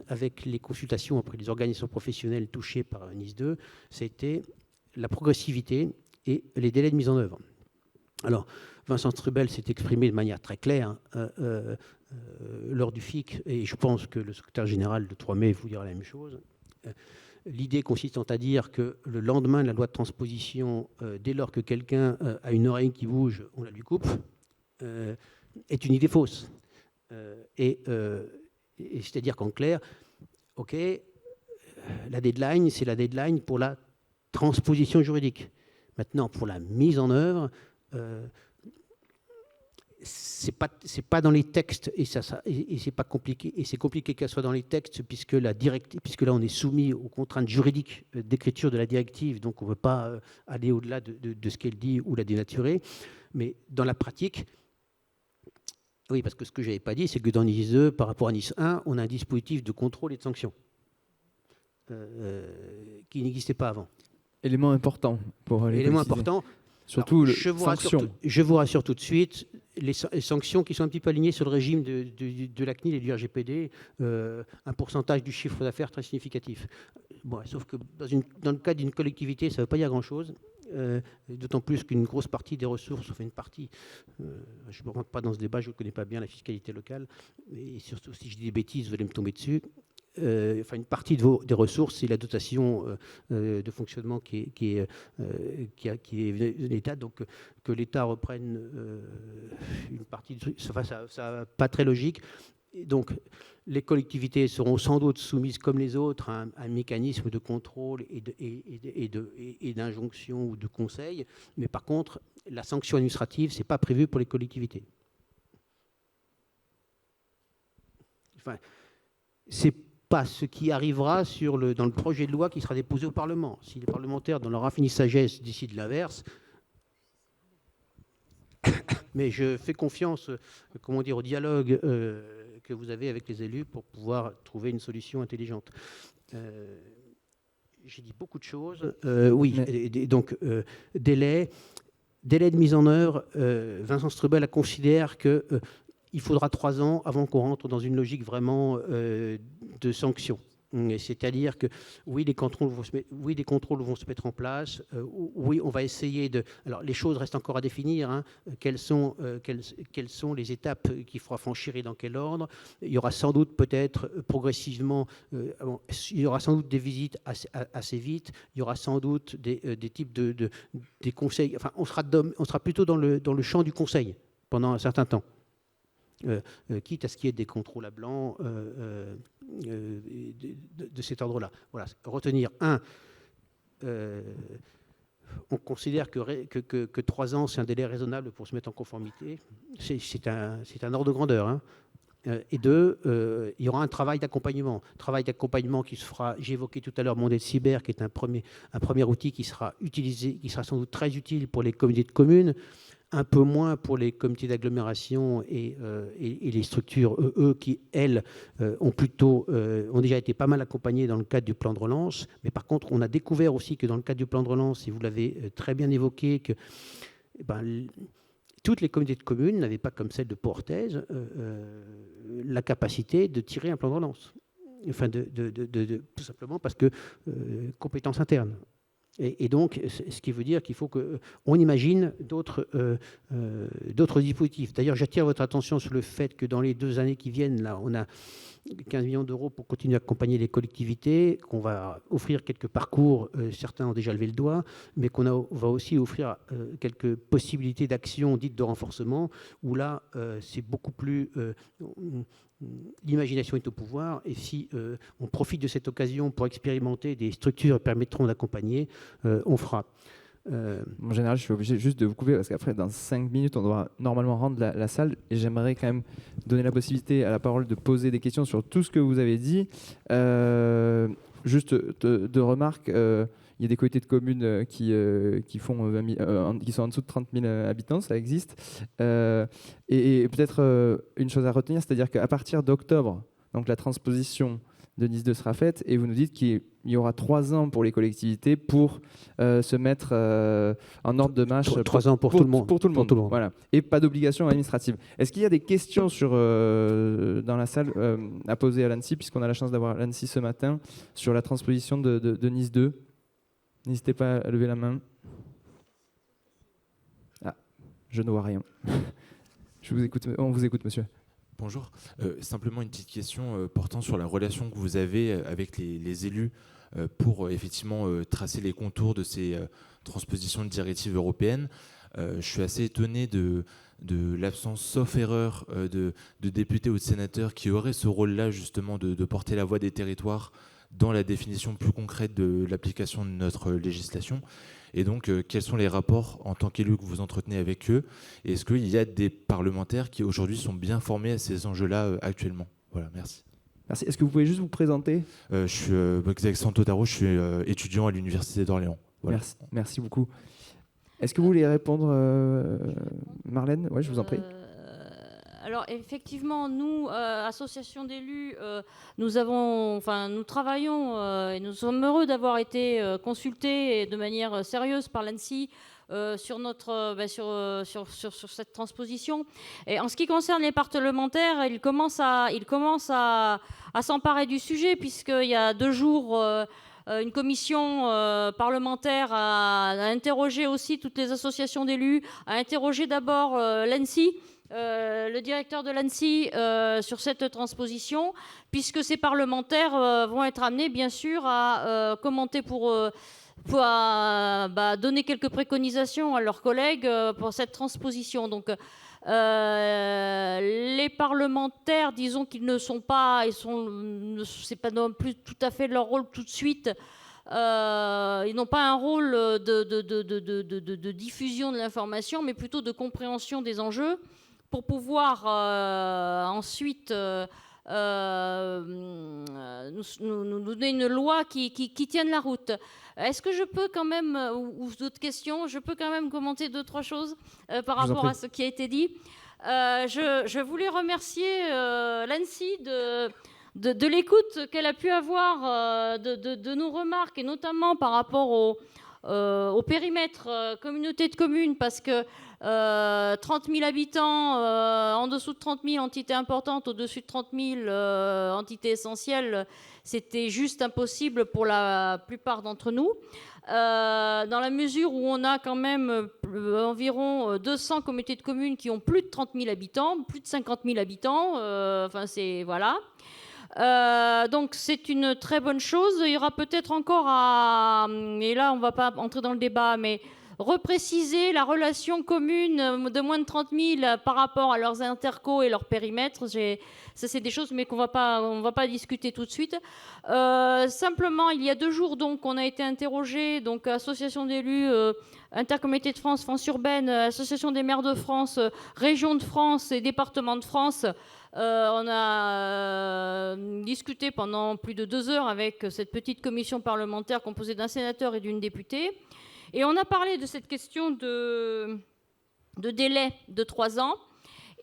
avec les consultations auprès des organisations professionnelles touchées par Nice 2, c'était la progressivité et les délais de mise en œuvre. Alors, Vincent Strubel s'est exprimé de manière très claire lors du FIC, et je pense que le secrétaire général de 3 mai vous dira la même chose. L'idée consistant à dire que le lendemain de la loi de transposition, dès lors que quelqu'un a une oreille qui bouge, on la lui coupe, est une idée fausse. Et c'est-à-dire qu'en clair, OK, la deadline, c'est la deadline pour la transposition juridique. Maintenant, pour la mise en œuvre, c'est pas dans les textes, et c'est pas compliqué, et c'est compliqué qu'elle soit dans les textes puisque là on est soumis aux contraintes juridiques d'écriture de la directive, donc on ne peut pas aller au-delà de ce qu'elle dit ou la dénaturer. Mais dans la pratique, oui, parce que ce que j'avais pas dit, c'est que dans Nice 2, par rapport à Nice 1, on a un dispositif de contrôle et de sanction qui n'existait pas avant. Élément important pour les élément important. Surtout alors, sanctions. Je vous rassure tout de suite, les sanctions qui sont un petit peu alignées sur le régime de la CNIL et du RGPD, un pourcentage du chiffre d'affaires très significatif. Bon, sauf que dans le cas d'une collectivité, ça ne veut pas dire grand-chose, d'autant plus qu'une grosse partie des ressources, enfin une partie, je ne me rentre pas dans ce débat, je ne connais pas bien la fiscalité locale, et surtout si je dis des bêtises, vous allez me tomber dessus. Une partie des ressources, c'est la dotation de fonctionnement qui est de l'État. Donc, que l'État reprenne une partie du truc, ça n'est pas très logique. Et donc, les collectivités seront sans doute soumises, comme les autres, à un mécanisme de contrôle et d'injonction ou de conseil. Mais par contre, la sanction administrative, ce n'est pas prévu pour les collectivités. C'est pas ce qui arrivera dans le projet de loi qui sera déposé au Parlement. Si les parlementaires, dans leur infinie sagesse, décident l'inverse, mais je fais confiance, au dialogue que vous avez avec les élus pour pouvoir trouver une solution intelligente. J'ai dit beaucoup de choses. Oui, donc délai de mise en œuvre. Vincent Strubel considère que il faudra 3 ans avant qu'on rentre dans une logique vraiment de sanction. C'est-à-dire que oui, des contrôles vont se mettre en place. Oui, on va essayer de... Alors, les choses restent encore à définir. Hein. Quelles sont les étapes qu'il faudra franchir et dans quel ordre. Il y aura sans doute peut-être progressivement... il y aura sans doute des visites assez vite. Il y aura sans doute des types des conseils. Enfin, on sera plutôt dans le champ du conseil pendant un certain temps. Quitte à ce qu'il y ait des contrôles à blanc de cet ordre-là. Voilà. Retenir, on considère que 3 ans, c'est un délai raisonnable pour se mettre en conformité. C'est un ordre de grandeur. Hein. Et 2, il y aura un travail d'accompagnement. Travail d'accompagnement qui se fera, j'ai évoqué tout à l'heure Mondet Cyber, qui est un premier outil qui sera utilisé, qui sera sans doute très utile pour les communautés de communes, un peu moins pour les comités d'agglomération et les structures, eux, qui, elles, ont déjà été pas mal accompagnées dans le cadre du plan de relance. Mais par contre, on a découvert aussi que dans le cadre du plan de relance, et vous l'avez très bien évoqué, que toutes les communautés de communes n'avaient pas, comme celle de Pau-Orthez, la capacité de tirer un plan de relance. Enfin, tout simplement parce que compétences internes. Et donc, ce qui veut dire qu'il faut qu'on imagine d'autres dispositifs. D'ailleurs, j'attire votre attention sur le fait que dans les 2 années qui viennent, là, on a 15 millions d'euros pour continuer à accompagner les collectivités, qu'on va offrir quelques parcours, certains ont déjà levé le doigt, mais va aussi offrir quelques possibilités d'action dites de renforcement, où là, c'est beaucoup plus... l'imagination est au pouvoir, et si on profite de cette occasion pour expérimenter des structures qui permettront d'accompagner, on fera. En général, je suis obligé juste de vous couper parce qu'après, dans 5 minutes, on doit normalement rendre la salle et j'aimerais quand même donner la possibilité à la parole de poser des questions sur tout ce que vous avez dit. Juste de remarques, il y a des comités de communes qui sont en dessous de 30 000 habitants, ça existe. Et peut-être une chose à retenir, c'est-à-dire qu'à partir d'octobre, donc la transposition de Nice 2 sera faite, et vous nous dites qu'il y aura 3 ans pour les collectivités pour se mettre en ordre de marche. 3 ans pour tout le monde. Pour tout le monde. Voilà. Et pas d'obligation administrative. Est-ce qu'il y a des questions dans la salle à poser à l'ANSSI, puisqu'on a la chance d'avoir l'ANSSI ce matin, sur la transposition de Nice 2 ? N'hésitez pas à lever la main. Ah, je ne vois rien. On vous écoute, monsieur. Bonjour. Simplement une petite question portant sur la relation que vous avez avec les élus pour effectivement tracer les contours de ces transpositions de directives européennes. Je suis assez étonné de l'absence, sauf erreur, de députés ou de sénateurs qui auraient ce rôle-là justement de porter la voix des territoires dans la définition plus concrète de l'application de notre législation. Et donc, quels sont les rapports en tant qu'élus que vous entretenez avec eux ? Et est-ce qu'il y a des parlementaires qui aujourd'hui sont bien formés à ces enjeux-là actuellement ? Voilà, merci. Merci. Est-ce que vous pouvez juste vous présenter ? Je suis Alexandre Totaro, je suis étudiant à l'Université d'Orléans. Voilà. Merci beaucoup. Est-ce que vous voulez répondre, Marlène ? Oui, je vous en prie. Alors effectivement, nous, association d'élus, nous travaillons et nous sommes heureux d'avoir été consultés de manière sérieuse par l'ANSSI sur cette transposition. Et en ce qui concerne les parlementaires, ils commencent à s'emparer du sujet, puisqu'il y a 2 jours, une commission parlementaire a interrogé aussi toutes les associations d'élus, a interrogé d'abord l'ANSSI, le directeur de l'ANSSI sur cette transposition, puisque ces parlementaires vont être amenés, bien sûr, à commenter pour donner quelques préconisations à leurs collègues pour cette transposition. Donc, les parlementaires, disons qu'ils ne sont pas, c'est pas non plus tout à fait leur rôle tout de suite. Ils n'ont pas un rôle de diffusion de l'information, mais plutôt de compréhension des enjeux, pour pouvoir ensuite nous donner une loi qui tienne la route. Est-ce que je peux quand même, ou d'autres questions, je peux quand même commenter 2-3 choses par rapport à ce qui a été dit. Je voulais remercier l'ANSSI de l'écoute qu'elle a pu avoir de nos remarques, et notamment par rapport au périmètre communauté de communes, parce que 30 000 habitants, en dessous de 30 000 entités importantes, au-dessus de 30 000 entités essentielles, c'était juste impossible pour la plupart d'entre nous. Dans la mesure où on a quand même environ 200 communautés de communes qui ont plus de 30 000 habitants, plus de 50 000 habitants, c'est voilà. Donc c'est une très bonne chose. Il y aura peut-être encore et là on ne va pas entrer dans le débat, mais repréciser la relation commune de moins de 30 000 par rapport à leurs intercos et leurs périmètres. Ça, c'est des choses, mais on va pas discuter tout de suite. Simplement, il y a 2 jours, donc, on a été interrogé, donc association d'élus, Intercommunauté de France, France urbaine, Association des maires de France, Région de France et Département de France. On a discuté pendant plus de 2 heures avec cette petite commission parlementaire composée d'un sénateur et d'une députée. Et on a parlé de cette question de délai de 3 ans.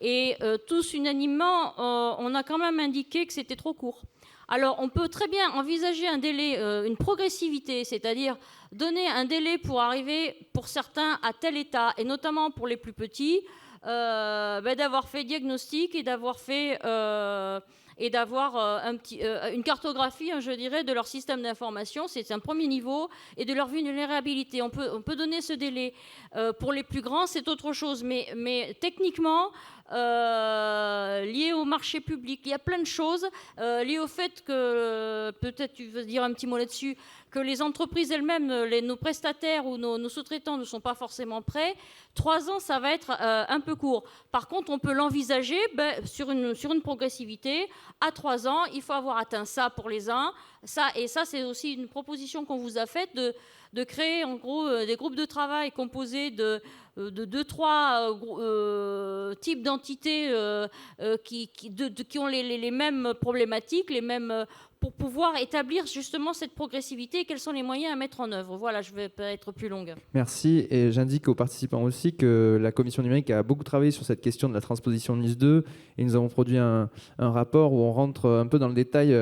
Et tous unanimement, on a quand même indiqué que c'était trop court. Alors, on peut très bien envisager un délai, une progressivité, c'est-à-dire donner un délai pour arriver, pour certains, à tel état, et notamment pour les plus petits, d'avoir fait diagnostic et d'avoir fait... une cartographie, je dirais, de leur système d'information. C'est un premier niveau, et de leur vulnérabilité. On peut donner ce délai. Pour les plus grands, c'est autre chose. Mais techniquement, lié au marché public, il y a plein de choses liées au fait que, peut-être tu veux dire un petit mot là-dessus, que les entreprises elles-mêmes, nos prestataires ou nos sous-traitants ne sont pas forcément prêts. 3 ans, ça va être un peu court. Par contre, on peut l'envisager sur une progressivité. À 3 ans, il faut avoir atteint ça pour les uns. Ça, c'est aussi une proposition qu'on vous a faite de créer en gros des groupes de travail composés de 2-3 types d'entités qui ont les mêmes problématiques, les mêmes, pour pouvoir établir justement cette progressivité et quels sont les moyens à mettre en œuvre. Voilà, je ne vais pas être plus longue. Merci, et j'indique aux participants aussi que la Commission numérique a beaucoup travaillé sur cette question de la transposition de NIS 2, et nous avons produit un rapport où on rentre un peu dans le détail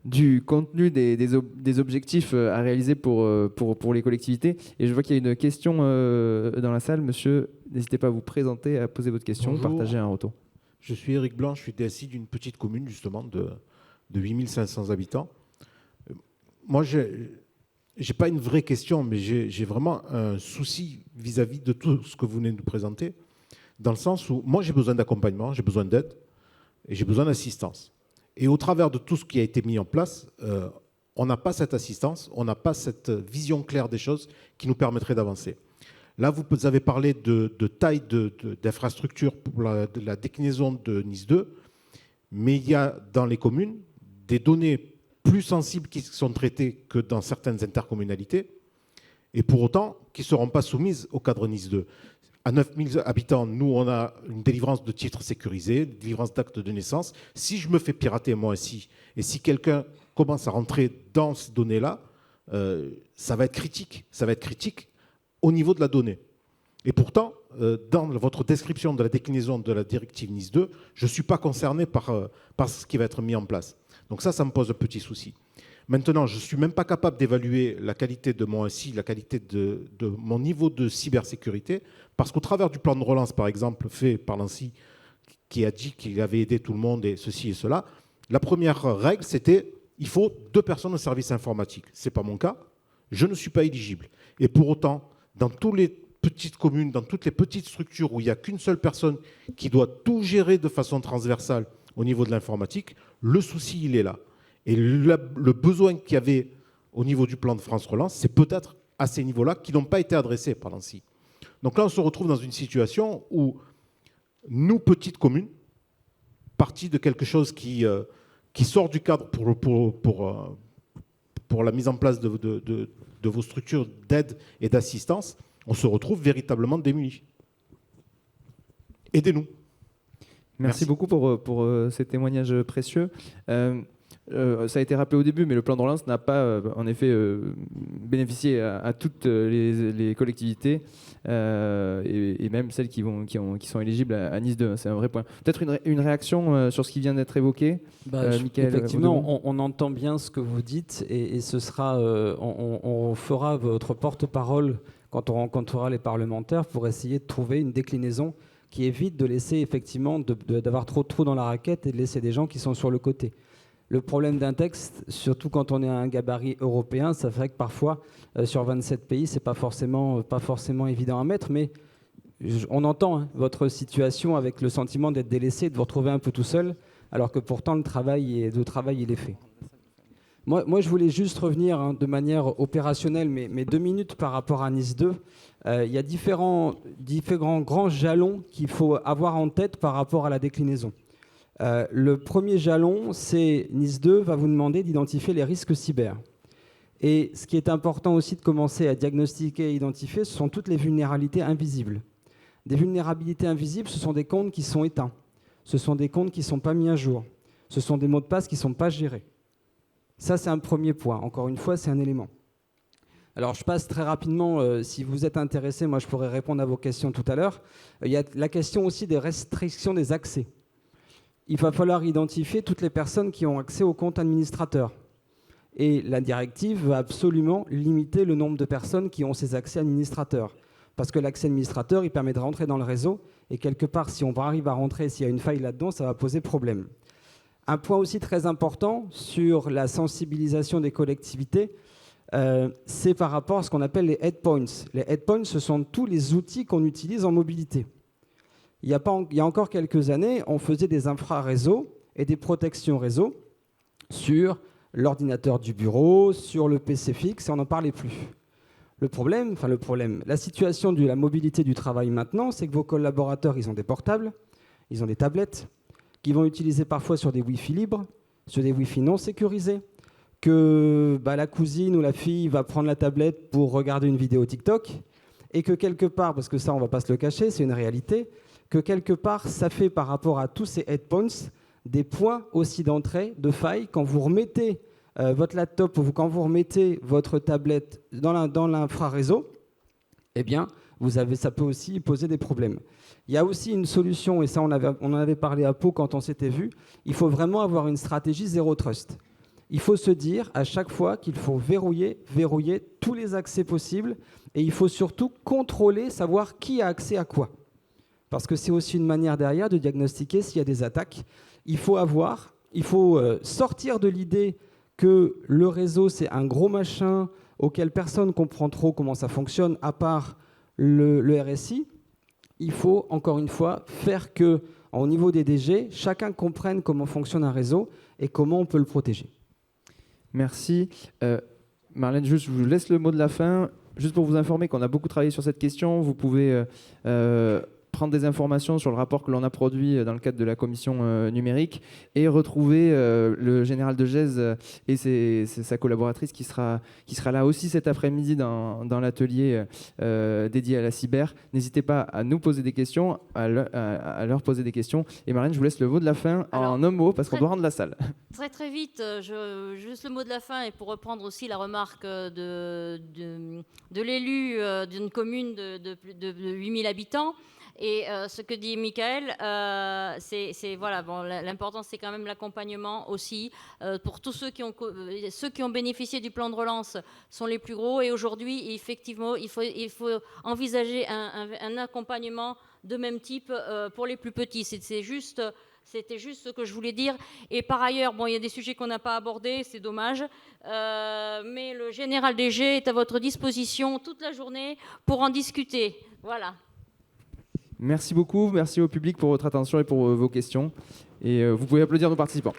du contenu des objectifs à réaliser pour les collectivités. Et je vois qu'il y a une question dans la salle. Monsieur, n'hésitez pas à vous présenter, à poser votre question, Bonjour. partager un retour. Je suis Éric Blanc, je suis DSI d'une petite commune justement de 8500 habitants. Moi, je n'ai pas une vraie question, mais j'ai vraiment un souci vis-à-vis de tout ce que vous venez de nous présenter, dans le sens où moi j'ai besoin d'accompagnement, j'ai besoin d'aide et j'ai besoin d'assistance. Et au travers de tout ce qui a été mis en place, on n'a pas cette assistance, on n'a pas cette vision claire des choses qui nous permettrait d'avancer. Là, vous avez parlé de taille d'infrastructure pour la déclinaison de NIS 2, mais il y a dans les communes des données plus sensibles qui sont traitées que dans certaines intercommunalités, et pour autant qui ne seront pas soumises au cadre NIS 2. À 9000 habitants, nous, on a une délivrance de titres sécurisés, une délivrance d'actes de naissance. Si je me fais pirater moi aussi, et si quelqu'un commence à rentrer dans ces données-là, ça va être critique. Ça va être critique au niveau de la donnée. Et pourtant, dans votre description de la déclinaison de la directive NIS 2, je ne suis pas concerné par ce qui va être mis en place. Donc ça me pose un petit souci. Maintenant, je ne suis même pas capable d'évaluer la qualité de mon SI, la qualité de mon niveau de cybersécurité, parce qu'au travers du plan de relance, par exemple, fait par l'ANSSI, qui a dit qu'il avait aidé tout le monde et ceci et cela, la première règle, c'était il faut 2 personnes au service informatique. Ce n'est pas mon cas. Je ne suis pas éligible. Et pour autant, dans toutes les petites communes, dans toutes les petites structures où il n'y a qu'une seule personne qui doit tout gérer de façon transversale au niveau de l'informatique, le souci, il est là. Et le besoin qu'il y avait au niveau du plan de France Relance, c'est peut-être à ces niveaux-là qui n'ont pas été adressés par l'ANSSI. Donc là, on se retrouve dans une situation où nous, petites communes, parties de quelque chose qui sort du cadre pour la mise en place de vos structures d'aide et d'assistance, on se retrouve véritablement démunis. Aidez-nous. Merci beaucoup pour ces témoignages précieux. Ça a été rappelé au début, mais le plan de relance n'a pas, en effet, bénéficié à toutes les collectivités et même celles qui sont éligibles à NIS 2. C'est un vrai point. Peut-être une réaction sur ce qui vient d'être évoqué, Mickaël. Effectivement, on entend bien ce que vous dites et ce sera, on fera votre porte-parole quand on rencontrera les parlementaires pour essayer de trouver une déclinaison qui évite de laisser effectivement d'avoir trop de trous dans la raquette et de laisser des gens qui sont sur le côté. Le problème d'un texte, surtout quand on est à un gabarit européen, ça fait que parfois, sur 27 pays, c'est pas forcément évident à mettre, mais on entend votre situation avec le sentiment d'être délaissé, de vous retrouver un peu tout seul, alors que pourtant le travail il est fait. Moi, je voulais juste revenir de manière opérationnelle, mais 2 minutes par rapport à NIS 2. Il y a différents grands jalons qu'il faut avoir en tête par rapport à la déclinaison. Le premier jalon, c'est NIS 2 va vous demander d'identifier les risques cyber. Et ce qui est important aussi de commencer à diagnostiquer et identifier, ce sont toutes les vulnérabilités invisibles. Des vulnérabilités invisibles, ce sont des comptes qui sont éteints. Ce sont des comptes qui ne sont pas mis à jour. Ce sont des mots de passe qui ne sont pas gérés. Ça, c'est un premier point. Encore une fois, c'est un élément. Alors, je passe très rapidement. Si vous êtes intéressé, moi, je pourrais répondre à vos questions tout à l'heure. Il y a la question aussi des restrictions des accès. il va falloir identifier toutes les personnes qui ont accès au compte administrateur. Et la directive va absolument limiter le nombre de personnes qui ont ces accès administrateurs. Parce que l'accès administrateur, il permet de rentrer dans le réseau. Et quelque part, si on arrive à rentrer, s'il y a une faille là-dedans, ça va poser problème. Un point aussi très important sur la sensibilisation des collectivités, c'est par rapport à ce qu'on appelle les head points. Les head points, ce sont tous les outils qu'on utilise en mobilité. Il y a encore quelques années, on faisait des infraréseaux et des protections réseau sur l'ordinateur du bureau, sur le PC fixe, et on n'en parlait plus. La situation de la mobilité du travail maintenant, c'est que vos collaborateurs, ils ont des portables, ils ont des tablettes, qu'ils vont utiliser parfois sur des Wi-Fi libres, sur des Wi-Fi non sécurisés, que la cousine ou la fille va prendre la tablette pour regarder une vidéo TikTok, et que quelque part, parce que ça, on ne va pas se le cacher, c'est une réalité, que quelque part, ça fait par rapport à tous ces head points des points aussi d'entrée, de faille. Quand vous remettez votre laptop ou quand vous remettez votre tablette dans l'infraréseau, eh bien, ça peut aussi poser des problèmes. Il y a aussi une solution, et ça, on en avait parlé à Pau quand on s'était vu, il faut vraiment avoir une stratégie zéro trust. Il faut se dire à chaque fois qu'il faut verrouiller tous les accès possibles, et il faut surtout contrôler, savoir qui a accès à quoi. Parce que c'est aussi une manière derrière de diagnostiquer s'il y a des attaques. Il faut sortir de l'idée que le réseau, c'est un gros machin auquel personne ne comprend trop comment ça fonctionne, à part le RSI. Il faut, encore une fois, faire qu'au niveau des DG, chacun comprenne comment fonctionne un réseau et comment on peut le protéger. Merci. Marlène, je vous laisse le mot de la fin. Juste pour vous informer qu'on a beaucoup travaillé sur cette question, vous pouvez prendre des informations sur le rapport que l'on a produit dans le cadre de la commission numérique et retrouver le général de Gèze et sa collaboratrice qui sera là aussi cet après-midi dans l'atelier dédié à la cyber. N'hésitez pas à nous poser des questions, à leur poser des questions. Et Marlène, je vous laisse le mot de la fin en un mot parce qu'on doit rendre la salle. Très très vite, juste le mot de la fin et pour reprendre aussi la remarque de l'élu d'une commune de 8000 habitants. Et ce que dit Michael, l'important c'est quand même l'accompagnement aussi. Pour tous ceux qui ont bénéficié du plan de relance sont les plus gros. Et aujourd'hui, effectivement, il faut envisager un accompagnement de même type pour les plus petits. C'était juste ce que je voulais dire. Et par ailleurs, il y a des sujets qu'on n'a pas abordés, c'est dommage. Mais le général DG est à votre disposition toute la journée pour en discuter. Voilà. Merci beaucoup, merci au public pour votre attention et pour vos questions. Et vous pouvez applaudir nos participants.